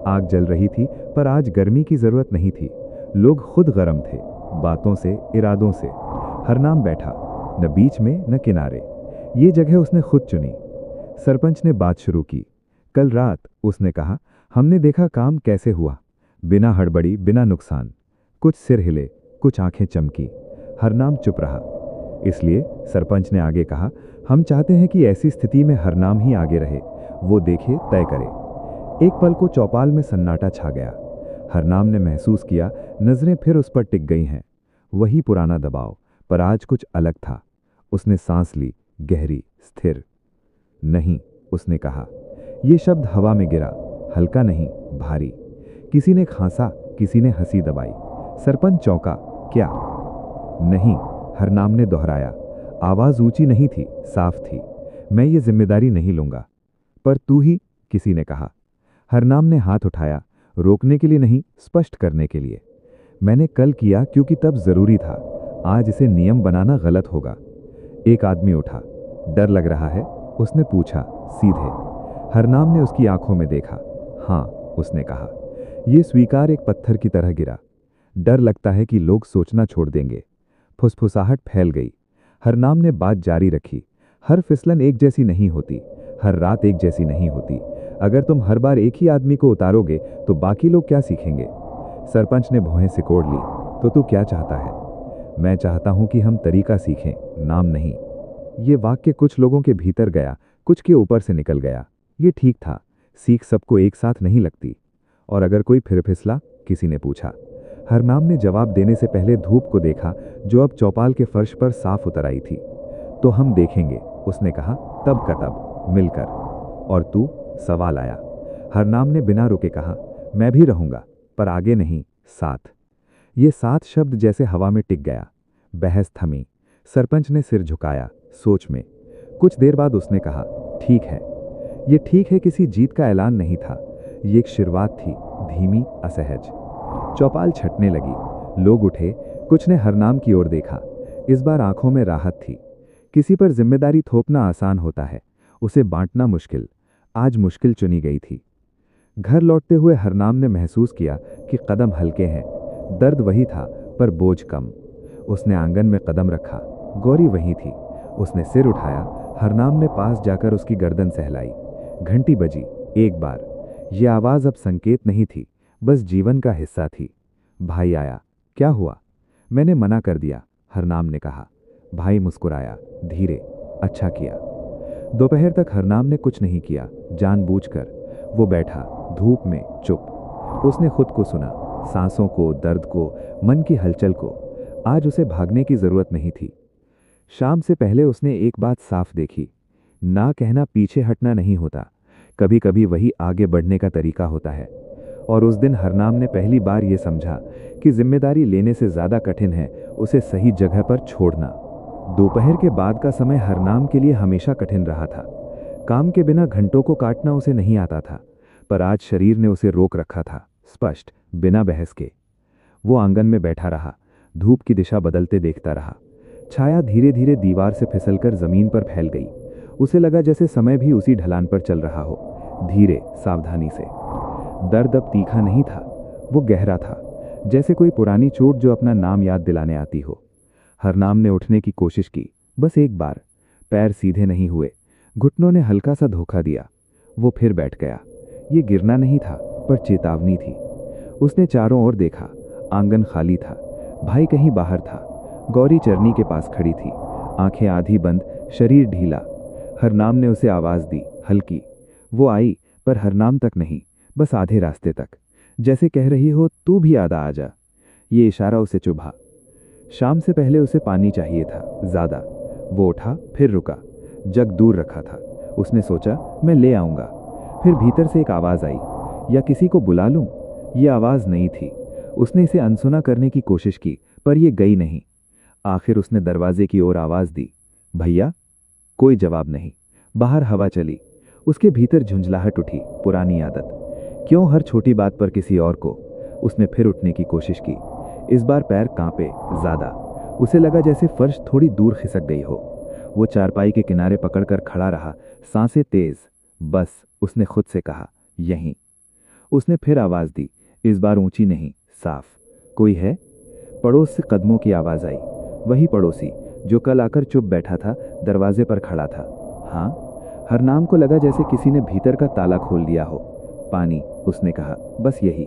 आग जल रही थी, पर आज गर्मी की जरूरत नहीं थी। लोग खुद गरम थे, बातों से, इरादों से। हरनाम बैठा, न बीच में न किनारे। ये जगह उसने खुद चुनी। सरपंच ने बात शुरू की। कल रात, उसने कहा, हमने देखा काम कैसे हुआ, बिना हड़बड़ी, बिना नुकसान। कुछ सिर हिले, कुछ आंखें चमकी। हरनाम चुप रहा। इसलिए सरपंच ने आगे कहा, हम चाहते हैं कि ऐसी स्थिति में हरनाम ही आगे रहे। वो देखे, तय करे। एक पल को चौपाल में सन्नाटा छा गया। हरनाम ने महसूस किया, नजरें फिर उस पर टिक गई हैं। वही पुराना दबाव, पर आज कुछ अलग था। उसने सांस ली, गहरी, स्थिर। नहीं, उसने कहा। ये शब्द हवा में गिरा, हल्का नहीं, भारी। किसी ने खांसा, किसी ने हंसी दबाई। सरपंच चौंका। क्या? नहीं, हरनाम ने दोहराया। आवाज ऊंची नहीं थी, साफ थी। मैं ये जिम्मेदारी नहीं लूंगा। पर तू ही, किसी ने कहा। हरनाम ने हाथ उठाया, रोकने के लिए नहीं, स्पष्ट करने के लिए। मैंने कल किया क्योंकि तब जरूरी था। आज इसे नियम बनाना गलत होगा। एक आदमी उठा। डर लग रहा है? उसने पूछा, सीधे। हरनाम ने उसकी आंखों में देखा। हाँ, उसने कहा। यह स्वीकार एक पत्थर की तरह गिरा। डर लगता है कि लोग सोचना छोड़ देंगे। फुसफुसाहट फैल गई। हरनाम ने बात जारी रखी। हर फिसलन एक जैसी नहीं होती, हर रात एक जैसी नहीं होती। अगर तुम हर बार एक ही आदमी को उतारोगे तो बाकी लोग क्या सीखेंगे? सरपंच ने भौहें सिकोड़ ली। तो तू क्या चाहता है? मैं चाहता हूं कि हम तरीका सीखें, नाम नहीं। ये वाक्य कुछ लोगों के भीतर गया, कुछ के ऊपर से निकल गया। ये ठीक था, सीख सबको एक साथ नहीं लगती। और अगर कोई फिर फिसला? किसी ने पूछा। हरनाम ने जवाब देने से पहले धूप को देखा, जो अब चौपाल के फर्श पर साफ उतर आई थी। तो हम देखेंगे, उसने कहा, तब का तब, मिलकर। और तू? सवाल आया। हरनाम ने बिना रुके कहा, मैं भी रहूंगा, पर आगे नहीं, साथ। ये साथ शब्द जैसे हवा में टिक गया। बहस थमी। सरपंच ने सिर झुकाया, सोच में। कुछ देर बाद उसने कहा, ठीक है। ये ठीक है किसी जीत का ऐलान नहीं था। ये एक शुरुआत थी, धीमी, असहज। चौपाल छटने लगी। लोग उठे, कुछ ने हरनाम की ओर देखा। इस बार आंखों में राहत थी। किसी पर जिम्मेदारी थोपना आसान होता है, उसे बांटना मुश्किल। आज मुश्किल चुनी गई थी। घर लौटते हुए हरनाम ने महसूस किया कि कदम हल्के हैं। दर्द वही था, पर बोझ कम। उसने आंगन में कदम रखा, गौरी वहीं थी। उसने सिर उठाया, हरनाम ने पास जाकर उसकी गर्दन सहलाई। घंटी बजी, एक बार। यह आवाज अब संकेत नहीं थी, बस जीवन का हिस्सा थी। भाई आया। क्या हुआ? मैंने मना कर दिया, हरनाम ने कहा। भाई मुस्कुराया, धीरे। अच्छा किया। दोपहर तक हरनाम ने कुछ नहीं किया, जानबूझकर। वो बैठा, धूप में, चुप। उसने खुद को सुना, सांसों को, दर्द को, मन की हलचल को। आज उसे भागने की जरूरत नहीं थी। शाम से पहले उसने एक बात साफ देखी। ना कहना पीछे हटना नहीं होता, कभी कभी वही आगे बढ़ने का तरीका होता है। और उस दिन हरनाम ने पहली बार ये समझा कि जिम्मेदारी लेने से ज्यादा कठिन है उसे सही जगह पर छोड़ना। दोपहर के बाद का समय हरनाम के लिए हमेशा कठिन रहा था। काम के बिना घंटों को काटना उसे नहीं आता था, पर आज शरीर ने उसे रोक रखा था, स्पष्ट, बिना बहस के। वो आंगन में बैठा रहा, धूप की दिशा बदलते देखता रहा। छाया धीरे धीरे दीवार से फिसलकर जमीन पर फैल गई। उसे लगा जैसे समय भी उसी ढलान पर चल रहा हो, धीरे, सावधानी से। दर्द अब तीखा नहीं था, वो गहरा था, जैसे कोई पुरानी चोट जो अपना नाम याद दिलाने आती हो। हरनाम ने उठने की कोशिश की, बस एक बार। पैर सीधे नहीं हुए, घुटनों ने हल्का सा धोखा दिया। वो फिर बैठ गया। ये गिरना नहीं था, पर चेतावनी थी। उसने चारों ओर देखा, आंगन खाली था। भाई कहीं बाहर था। गौरी चरनी के पास खड़ी थी, आंखें आधी बंद, शरीर ढीला। हरनाम ने उसे आवाज दी, हल्की। वो आई, पर हरनाम तक नहीं, बस आधे रास्ते तक, जैसे कह रही हो तू भी आधा आ जा। ये इशारा उसे चुभा। शाम से पहले उसे पानी चाहिए था, ज्यादा। वो उठा, फिर रुका। जग दूर रखा था। उसने सोचा, मैं ले आऊंगा। फिर भीतर से एक आवाज आई, या किसी को बुला लूं? ये आवाज नहीं थी। उसने इसे अनसुना करने की कोशिश की, पर यह गई नहीं। आखिर उसने दरवाजे की ओर आवाज दी, भैया? कोई जवाब नहीं। बाहर हवा चली। उसके भीतर झुंझलाहट उठी, पुरानी आदत। क्यों हर छोटी बात पर किसी और को? उसने फिर उठने की कोशिश की। इस बार पैर कांपे, ज्यादा। उसे लगा जैसे फर्श थोड़ी दूर खिसक गई हो। वो चारपाई के किनारे पकड़कर खड़ा रहा, सांसें तेज। बस, उसने खुद से कहा, यहीं। उसने फिर आवाज दी, इस बार ऊंची नहीं, साफ। कोई है? पड़ोस से कदमों की आवाज आई। वही पड़ोसी जो कल आकर चुप बैठा था, दरवाजे पर खड़ा था। हाँ? हरनाम को लगा जैसे किसी ने भीतर का ताला खोल दिया हो। पानी, उसने कहा, बस यही।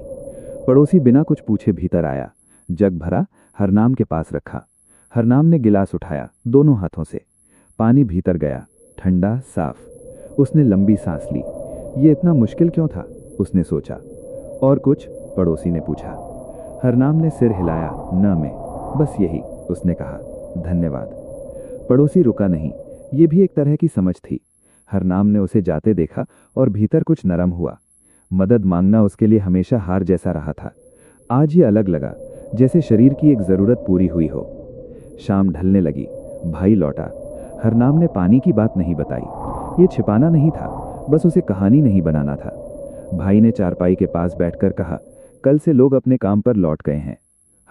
पड़ोसी बिना कुछ पूछे भीतर आया। जग भरा, हरनाम के पास रखा। हरनाम ने गिलास उठाया, दोनों हाथों से। पानी भीतर गया, ठंडा, साफ। उसने लंबी सांस ली। ये इतना मुश्किल क्यों था? उसने सोचा। और कुछ? पड़ोसी ने पूछा। हरनाम ने सिर हिलाया, न मैं, बस यही, उसने कहा। धन्यवाद। पड़ोसी रुका नहीं। ये भी एक तरह की समझ थी। हरनाम ने उसे जाते देखा और भीतर कुछ नरम हुआ। मदद मांगना उसके लिए हमेशा हार जैसा रहा था। आज ये अलग लगा, जैसे शरीर की एक जरूरत पूरी हुई हो। शाम ढलने लगी। भाई लौटा। हरनाम ने पानी की बात नहीं बताई। ये छिपाना नहीं था, बस उसे कहानी नहीं बनाना था। भाई ने चारपाई के पास बैठकर कहा, कल से लोग अपने काम पर लौट गए हैं।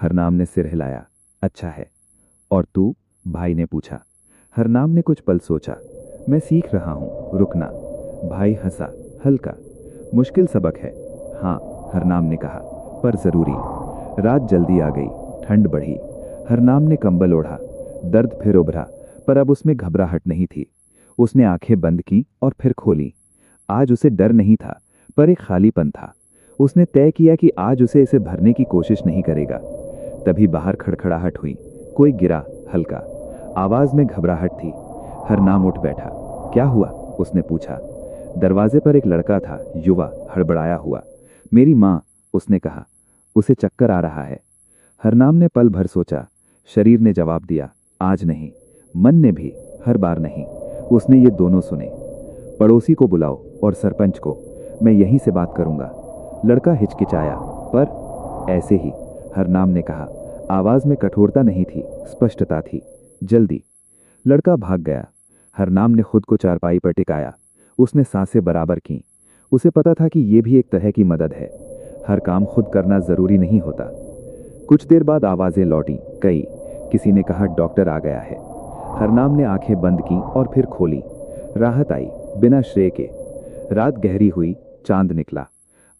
हरनाम ने सिर हिलाया, अच्छा है। और तू? भाई ने पूछा। हरनाम ने कुछ पल सोचा। मैं सीख रहा हूं, रुकना। भाई हंसा, हल्का। मुश्किल सबक है। हाँ, हरनाम ने कहा, पर जरूरी। रात जल्दी आ गई, ठंड बढ़ी। हरनाम ने कंबल ओढ़ा। दर्द फिर उभरा, पर अब उसमें घबराहट नहीं थी। उसने आंखें बंद की और फिर खोली। आज उसे डर नहीं था, पर एक खालीपन था। उसने तय किया कि आज उसे इसे भरने की कोशिश नहीं करेगा। तभी बाहर खड़खड़ाहट हुई। कोई गिरा, हल्का। आवाज में घबराहट थी। हरनाम उठ बैठा। क्या हुआ? उसने पूछा। दरवाजे पर एक लड़का था, युवा, हड़बड़ाया हुआ। मेरी माँ, उसने कहा। उसे चक्कर आ रहा है। हरनाम ने पल भर सोचा। शरीर ने जवाब दिया, आज नहीं। मन ने भी, हर बार नहीं। उसने ये दोनों सुने। पड़ोसी को बुलाओ और सरपंच को, मैं यहीं से बात करूंगा। लड़का हिचकिचाया, पर ऐसे ही, हरनाम ने कहा। आवाज में कठोरता नहीं थी, स्पष्टता थी। जल्दी। लड़का भाग गया। हरनाम ने खुद को चारपाई पर टिकाया। उसने सांसें बराबर की। उसे पता था कि यह भी एक तरह की मदद है। हर काम खुद करना जरूरी नहीं होता। कुछ देर बाद आवाजें लौटी। कई किसी ने कहा डॉक्टर आ गया है। हरनाम ने आंखें बंद की और फिर खोली। राहत आई बिना श्रेय के। रात गहरी हुई, चांद निकला।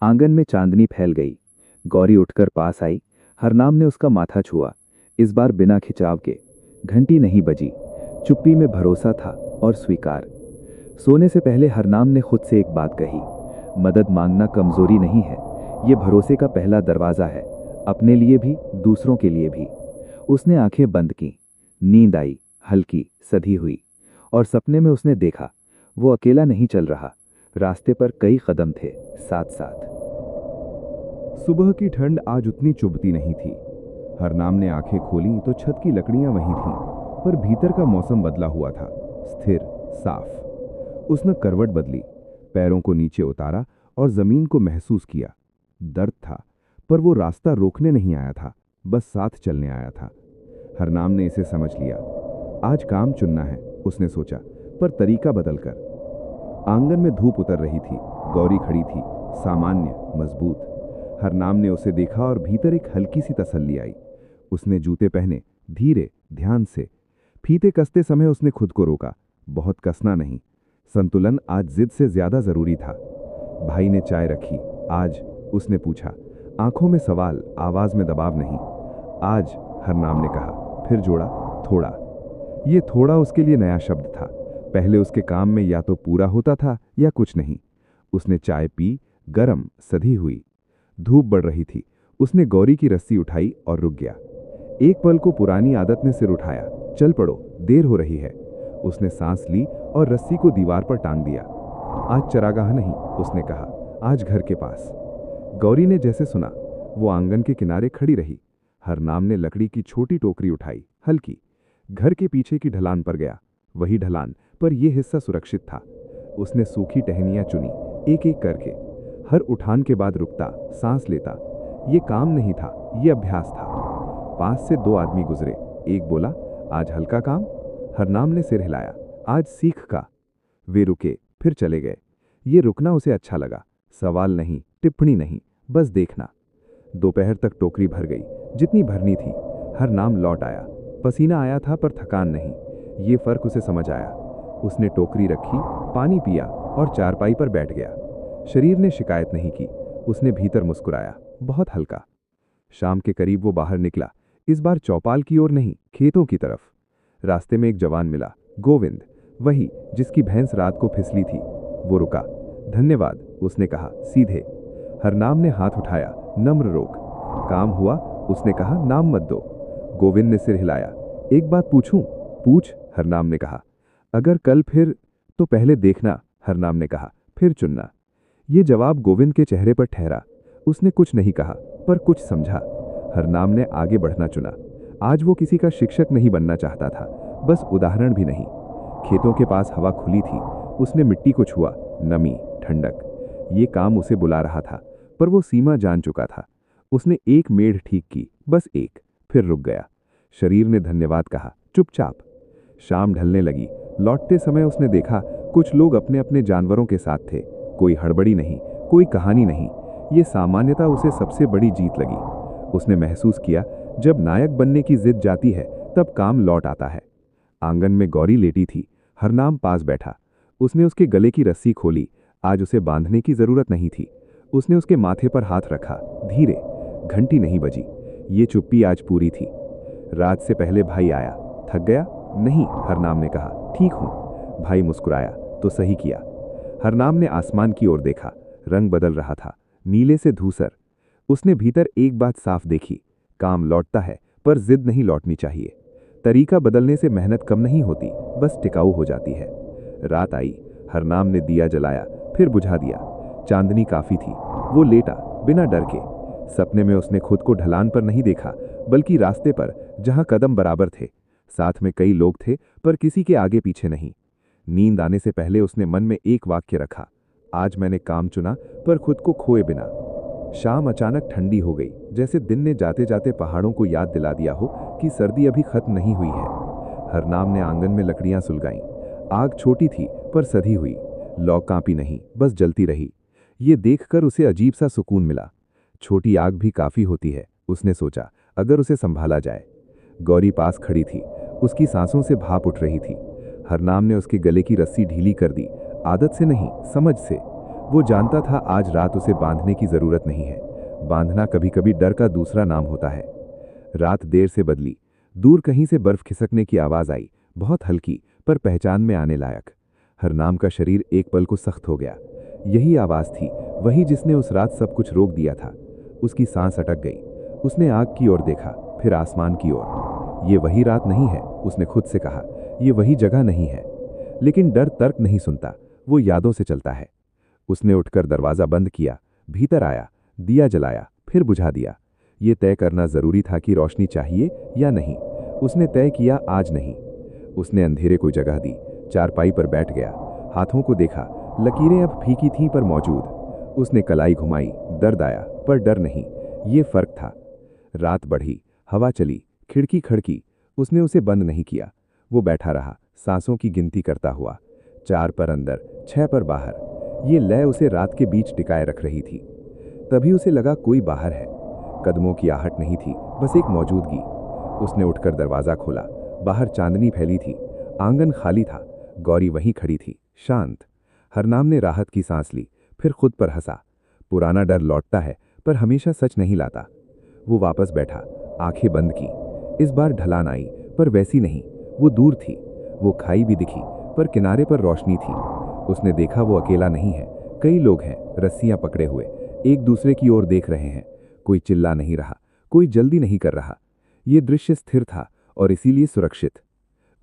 आंगन में चांदनी फैल गई। गौरी उठकर पास आई। हरनाम ने उसका माथा छुआ, इस बार बिना खिंचाव के। घंटी नहीं बजी। चुप्पी में भरोसा था और स्वीकार। सोने से पहले हरनाम ने खुद से एक बात कही, मदद मांगना कमजोरी नहीं है, ये भरोसे का पहला दरवाजा है, अपने लिए भी दूसरों के लिए भी। उसने आंखें बंद की। नींद आई, हल्की सधी हुई, और सपने में उसने देखा वो अकेला नहीं चल रहा, रास्ते पर कई कदम थे साथ साथ। सुबह की ठंड आज उतनी चुभती नहीं थी। हरनाम ने आंखें खोली तो छत की लकड़ियां वहीं थीं, पर भीतर का मौसम बदला हुआ था, स्थिर, साफ। उसने करवट बदली, पैरों को नीचे उतारा और जमीन को महसूस किया। दर्द था, पर वो रास्ता रोकने नहीं आया था, बस साथ चलने आया था। हरनाम ने इसे समझ लिया। आज काम चुनना है, उसने सोचा, पर तरीका बदलकर। आंगन में धूप उतर रही थी। गौरी खड़ी थी, सामान्य, मजबूत। हरनाम ने उसे देखा और भीतर एक हल्की सी तसल्ली आई। उसने जूते पहने, धीरे, ध्यान से। फीते कसते समय उसने खुद को रोका, बहुत कसना नहीं। संतुलन आज जिद से ज्यादा जरूरी था। भाई ने चाय रखी। आज, उसने पूछा, आंखों में सवाल, आवाज में दबाव नहीं। आज, हरनाम ने कहा, फिर जोड़ा, थोड़ा। ये थोड़ा उसके लिए नया शब्द था। पहले उसके काम में या तो पूरा होता था या कुछ नहीं। उसने चाय पी, गरम, सधी हुई। धूप बढ़ रही थी। उसने गौरी की रस्सी उठाई और रुक गया। एक पल को पुरानी आदत ने सिर उठाया, चल पड़ो, देर हो रही है। उसने सांस ली और रस्सी को दीवार पर टांग दिया। आज चरागाह नहीं, उसने कहा, आज घर के पास। गौरी ने जैसे सुना, वो आंगन के किनारे खड़ी रही। हरनाम ने लकड़ी की छोटी टोकरी उठाई, हल्की। घर के पीछे की ढलान पर गया। वही ढलान, पर यह हिस्सा सुरक्षित था। उसने सूखी टहनियां चुनी, एक एक करके। हर उठान के बाद रुकता, सांस लेता। ये काम नहीं था, ये अभ्यास था। पास से 2 आदमी गुजरे। एक बोला, आज हल्का काम। हरनाम ने सिर हिलाया, आज सीख का। वे रुके, फिर चले गए। ये रुकना उसे अच्छा लगा। सवाल नहीं, टिप्पणी नहीं, बस देखना। दोपहर तक टोकरी भर गई, जितनी भरनी थी। हरनाम लौट आया। पसीना आया था, पर थकान नहीं। ये फर्क उसे समझ आया। उसने टोकरी रखी, पानी पिया और चारपाई पर बैठ गया। शरीर ने शिकायत नहीं की। उसने भीतर मुस्कुराया, बहुत हल्का। शाम के करीब वो बाहर निकला, इस बार चौपाल की ओर नहीं, खेतों की तरफ। रास्ते में एक जवान मिला, गोविंद, वही जिसकी भैंस रात को फिसली थी। वो रुका। धन्यवाद, उसने कहा, सीधे। हरनाम ने हाथ उठाया, नम्र रोक। काम हुआ, उसने कहा, नाम मत दो। गोविंद ने सिर हिलाया। एक बात पूछूं? पूछ, हरनाम ने कहा। अगर कल फिर, तो पहले देखना, हरनाम ने कहा, फिर चुनना। ये जवाब गोविंद के चेहरे पर ठहरा। उसने कुछ नहीं कहा, पर कुछ समझा। हरनाम ने आगे बढ़ना चुना। आज वो किसी का शिक्षक नहीं बनना चाहता था, बस उदाहरण भी नहीं। खेतों के पास हवा खुली थी। उसने मिट्टी को छुआ, नमी, ठंडक। ये काम उसे बुला रहा था, पर वो सीमा जान चुका था। उसने एक मेढ़ ठीक की, बस एक, फिर रुक गया। शरीर ने धन्यवाद कहा, चुपचाप। शाम ढलने लगी। लौटते समय उसने देखा, कुछ लोग अपने अपने जानवरों के साथ थे। कोई हड़बड़ी नहीं, कोई कहानी नहीं। ये सामान्यता उसे सबसे बड़ी जीत लगी। उसने महसूस किया, जब नायक बनने की जिद जाती है, तब काम लौट आता है। आंगन में गौरी लेटी थी। हरनाम पास बैठा। उसने उसके गले की रस्सी खोली। आज उसे बांधने की जरूरत नहीं थी। उसने उसके माथे पर हाथ रखा, धीरे। घंटी नहीं बजी। ये चुप्पी आज पूरी थी। रात से पहले भाई आया। थक गया? नहीं, हरनाम ने कहा, ठीक हूं। भाई मुस्कुराया, तो सही किया। हरनाम ने आसमान की ओर देखा। रंग बदल रहा था, नीले से धूसर। उसने भीतर एक बात साफ देखी, काम लौटता है, पर जिद नहीं लौटनी चाहिए। तरीका बदलने से मेहनत कम नहीं होती, बस टिकाऊ हो जाती है। रात आई। हरनाम ने दिया जलाया, फिर बुझा दिया। चांदनी काफी थी। वो लेटा, बिना डर के। सपने में उसने खुद को ढलान पर नहीं देखा, बल्कि रास्ते पर, जहां कदम बराबर थे। साथ में कई लोग थे, पर किसी के आगे पीछे नहीं। नींद आने से पहले उसने मन में एक वाक्य रखा, आज मैंने काम चुना, पर खुद को खोए बिना। शाम अचानक ठंडी हो गई, जैसे दिन ने जाते जाते पहाड़ों को याद दिला दिया हो कि सर्दी अभी खत्म नहीं हुई है। हरनाम ने आंगन में लकड़ियां सुलगाईं। आग छोटी थी, पर सधी हुई। लौ कांपी नहीं, बस जलती रही। ये देखकर उसे अजीब सा सुकून मिला। छोटी आग भी काफी होती है, उसने सोचा। अगर उसे संभाला जाए। गौरी पास खड़ी थी, उसकी सांसों से भाप उठ रही थी। हरनाम ने उसके गले की रस्सी ढीली कर दी, आदत से नहीं, समझ से। वो जानता था आज रात उसे बांधने की जरूरत नहीं है। बांधना कभी कभी डर का दूसरा नाम होता है। रात देर से बदली। दूर कहीं से बर्फ खिसकने की आवाज आई, बहुत हल्की पर पहचान में आने लायक। हरनाम का शरीर एक पल को सख्त हो गया। यही आवाज थी, वही जिसने उस रात सब कुछ रोक दिया था। उसकी सांस अटक गई। उसने आग की ओर देखा, फिर आसमान की ओर। ये वही रात नहीं है, उसने खुद से कहा। ये वही जगह नहीं है। लेकिन डर तर्क नहीं सुनता, वो यादों से चलता है। उसने उठकर दरवाजा बंद किया, भीतर आया, दिया जलाया, फिर बुझा दिया। ये तय करना जरूरी था कि रोशनी चाहिए या नहीं। उसने तय किया आज नहीं। उसने अंधेरे को जगह दी, चारपाई पर बैठ गया, हाथों को देखा, लकीरें अब फीकी थीं पर मौजूद। उसने कलाई घुमाई, दर्द आया पर डर नहीं। ये फर्क था। रात बढ़ी, हवा चली, खिड़की खड़की। उसने उसे बंद नहीं किया। वो बैठा रहा, सांसों की गिनती करता हुआ। 4 पर अंदर, 6 पर बाहर। ये लय उसे रात के बीच टिकाए रख रही थी। तभी उसे लगा कोई बाहर है। कदमों की आहट नहीं थी, बस एक मौजूदगी। उसने उठकर दरवाजा खोला। बाहर चांदनी फैली थी, आंगन खाली था। गौरी वहीं खड़ी थी, शांत। हरनाम ने राहत की सांस ली, फिर खुद पर हंसा। पुराना डर लौटता है पर हमेशा सच नहीं लाता। वो वापस बैठा, आंखें बंद की। इस बार ढलान आई, पर वैसी नहीं। वो दूर थी। वो खाई भी दिखी, पर किनारे पर रोशनी थी। उसने देखा वो अकेला नहीं है, कई लोग हैं, रस्सियां पकड़े हुए, एक दूसरे की ओर देख रहे हैं। कोई चिल्ला नहीं रहा, कोई जल्दी नहीं कर रहा। ये दृश्य स्थिर था और इसीलिए सुरक्षित।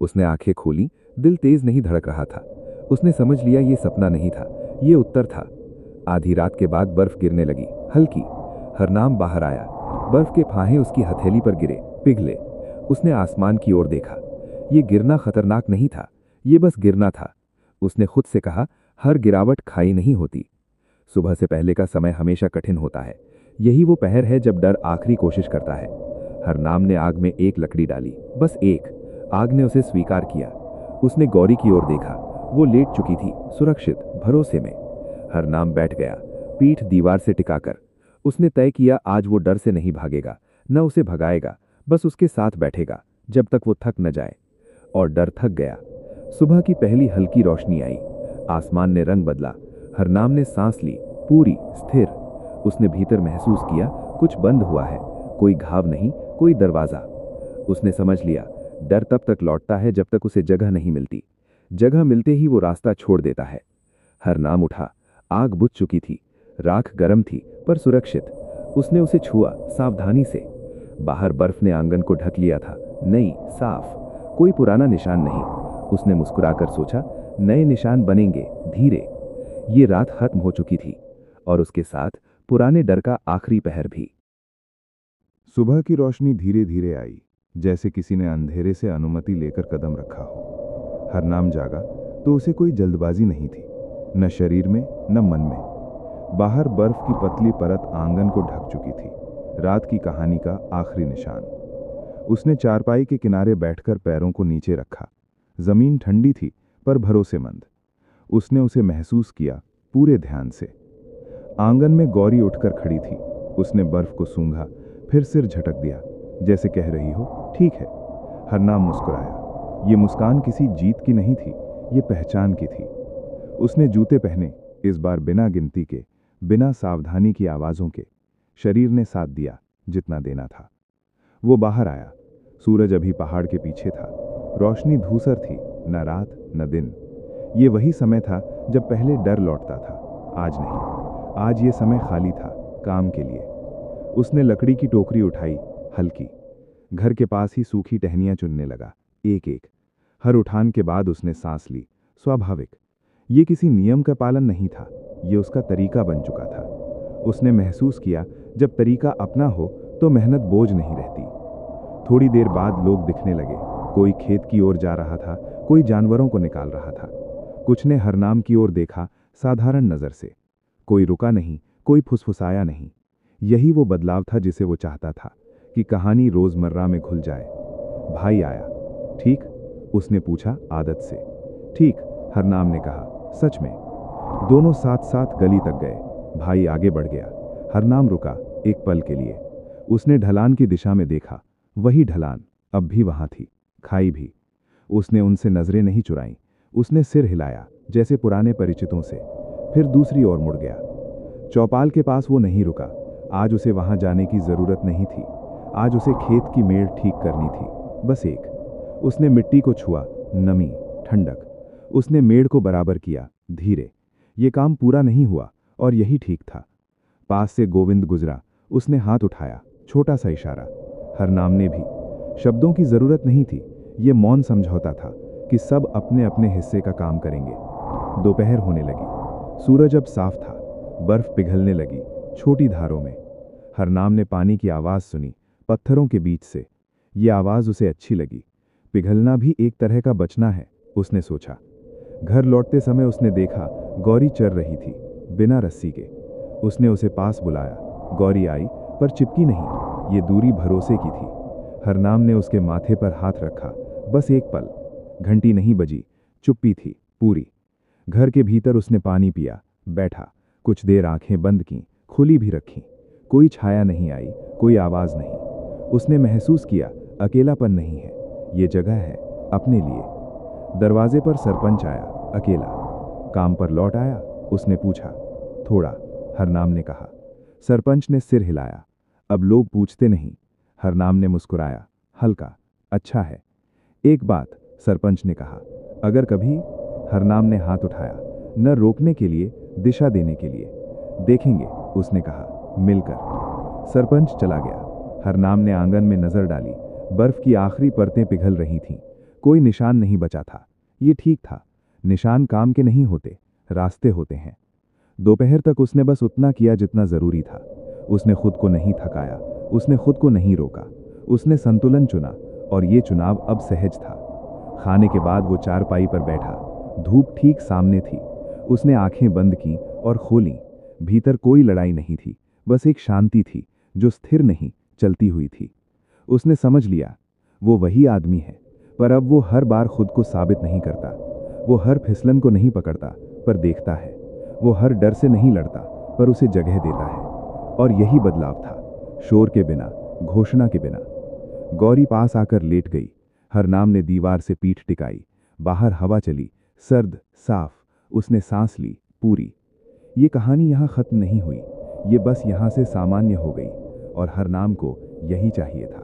उसने आंखें खोली, दिल तेज नहीं धड़क रहा था। उसने समझ लिया ये सपना नहीं था, ये उत्तर था। आधी रात के बाद बर्फ गिरने लगी, हल्की। हरनाम बाहर आया। बर्फ के फाहे उसकी हथेली पर गिरे, पिघले। उसने आसमान की ओर देखा। ये गिरना खतरनाक नहीं था, ये बस गिरना था। उसने खुद से कहा, हर गिरावट खाई नहीं होती। सुबह से पहले का समय हमेशा कठिन होता है। यही वो पहर है जब डर आखिरी कोशिश करता है। हरनाम ने आग में एक लकड़ी डाली, बस एक। आग ने उसे स्वीकार किया। उसने गौरी की ओर देखा। वो लेट चुकी थी, सुरक्षित, भरोसे में। हरनाम बैठ गया, पीठ दीवार से टिकाकर। उसने तय किया आज वो डर से नहीं भागेगा, न उसे भगाएगा, बस उसके साथ बैठेगा जब तक वो थक न जाए। और डर थक गया। सुबह की पहली हल्की रोशनी आई। आसमान ने रंग बदला। हरनाम ने सांस ली, पूरी, स्थिर। उसने भीतर महसूस किया कुछ बंद हुआ है, कोई घाव नहीं, कोई दरवाजा। उसने समझ लिया डर तब तक लौटता है जब तक उसे जगह नहीं मिलती। जगह मिलते ही वो रास्ता छोड़ देता है। हरनाम उठा। आग बुझ चुकी थी, राख गर्म थी पर सुरक्षित। उसने उसे छुआ, सावधानी से। बाहर बर्फ ने आंगन को ढक लिया था, नई, साफ, कोई पुराना निशान नहीं। उसने मुस्कुराकर सोचा, नए निशान बनेंगे, धीरे। ये रात खत्म हो चुकी थी और उसके साथ पुराने डर का आखिरी पहर भी। सुबह की रोशनी धीरे धीरे आई, जैसे किसी ने अंधेरे से अनुमति लेकर कदम रखा हो। हरनाम जागा तो उसे कोई जल्दबाजी नहीं थी, न शरीर में न मन में। बाहर बर्फ की पतली परत आंगन को ढक चुकी थी, रात की कहानी का आखिरी निशान। उसने चारपाई के किनारे बैठकर पैरों को नीचे रखा। जमीन ठंडी थी पर भरोसेमंद। उसने उसे महसूस किया, पूरे ध्यान से। आंगन में गौरी उठकर खड़ी थी। उसने बर्फ को सूंघा, फिर सिर झटक दिया, जैसे कह रही हो, ठीक है। हरनाम मुस्कुराया। ये मुस्कान किसी जीत की नहीं थी, ये पहचान की थी। उसने जूते पहने, इस बार बिना गिनती के, बिना सावधानी की आवाजों के। शरीर ने साथ दिया जितना देना था। वो बाहर आया। सूरज अभी पहाड़ के पीछे था। रोशनी धूसर थी, न रात न दिन। ये वही समय था जब पहले डर लौटता था। आज नहीं, आज ये समय खाली था, काम के लिए। उसने लकड़ी की टोकरी उठाई, हल्की। घर के पास ही सूखी टहनियां चुनने लगा, एक एक। हर उठान के बाद उसने सांस ली, स्वाभाविक। ये किसी नियम का पालन नहीं था, ये उसका तरीका बन चुका था। उसने महसूस किया जब तरीका अपना हो तो मेहनत बोझ नहीं रहती। थोड़ी देर बाद लोग दिखने लगे। कोई खेत की ओर जा रहा था, कोई जानवरों को निकाल रहा था। कुछ ने हरनाम की ओर देखा, साधारण नजर से। कोई रुका नहीं, कोई फुसफुसाया नहीं। यही वो बदलाव था जिसे वो चाहता था, कि कहानी रोजमर्रा में घुल जाए। भाई आया। ठीक? उसने पूछा आदत से। ठीक, हरनाम ने कहा। सच में। दोनों साथ साथ गली तक गए। भाई आगे बढ़ गया। हरनाम रुका, एक पल के लिए। उसने ढलान की दिशा में देखा। वही ढलान अब भी वहां थी, खाई भी। उसने उनसे नजरें नहीं चुराईं। उसने सिर हिलाया जैसे पुराने परिचितों से, फिर दूसरी ओर मुड़ गया। चौपाल के पास वो नहीं रुका। आज उसे वहां जाने की जरूरत नहीं थी। आज उसे खेत की मेड़ ठीक करनी थी, बस एक। उसने मिट्टी को छुआ, नमी, ठंडक। उसने मेड़ को बराबर किया, धीरे। ये काम पूरा नहीं हुआ और यही ठीक था। पास से गोविंद गुजरा। उसने हाथ उठाया, छोटा सा इशारा। हरनाम ने भी। शब्दों की जरूरत नहीं थी। ये मौन समझौता था कि सब अपने अपने हिस्से का काम करेंगे। दोपहर होने लगी। सूरज अब साफ था। बर्फ पिघलने लगी, छोटी धारों में। हरनाम ने पानी की आवाज सुनी, पत्थरों के बीच से। ये आवाज उसे अच्छी लगी। पिघलना भी एक तरह का बचना है, उसने सोचा। घर लौटते समय उसने देखा गौरी चर रही थी, बिना रस्सी के। उसने उसे पास बुलाया। गौरी आई, पर चिपकी नहीं। ये दूरी भरोसे की थी। हरनाम ने उसके माथे पर हाथ रखा, बस एक पल। घंटी नहीं बजी, चुप्पी थी पूरी। घर के भीतर उसने पानी पिया, बैठा। कुछ देर आंखें बंद की, खुली भी रखीं। कोई छाया नहीं आई, कोई आवाज नहीं। उसने महसूस किया अकेलापन नहीं है, ये जगह है अपने लिए। दरवाजे पर सरपंच आया, अकेला। काम पर लौट आया? उसने पूछा। थोड़ा, हरनाम ने कहा। सरपंच ने सिर हिलाया। अब लोग पूछते नहीं। हरनाम ने मुस्कुराया, हल्का। अच्छा है। एक बात, सरपंच ने कहा, अगर कभी। हरनाम ने हाथ उठाया, न रोकने के लिए, दिशा देने के लिए। देखेंगे, उसने कहा, मिलकर। सरपंच चला गया। हरनाम ने आंगन में नजर डाली। बर्फ की आखिरी परतें पिघल रही थीं। कोई निशान नहीं बचा था। ये ठीक था। निशान काम के नहीं होते, रास्ते होते हैं। दोपहर तक उसने बस उतना किया जितना जरूरी था। उसने खुद को नहीं थकाया, उसने खुद को नहीं रोका। उसने संतुलन चुना, और ये चुनाव अब सहज था। खाने के बाद वो चारपाई पर बैठा। धूप ठीक सामने थी। उसने आंखें बंद की और खोलीं। भीतर कोई लड़ाई नहीं थी, बस एक शांति थी जो स्थिर नहीं, चलती हुई थी। उसने समझ लिया, वो वही आदमी है, पर अब वो हर बार खुद को साबित नहीं करता। वो हर फिसलन को नहीं पकड़ता, पर देखता है। वो हर डर से नहीं लड़ता, पर उसे जगह देता है। और यही बदलाव था, शोर के बिना, घोषणा के बिना। गौरी पास आकर लेट गई। हरनाम ने दीवार से पीठ टिकाई। बाहर हवा चली, सर्द, साफ। उसने सांस ली, पूरी। ये कहानी यहाँ खत्म नहीं हुई। ये बस यहाँ से सामान्य हो गई, और हरनाम को यही चाहिए था।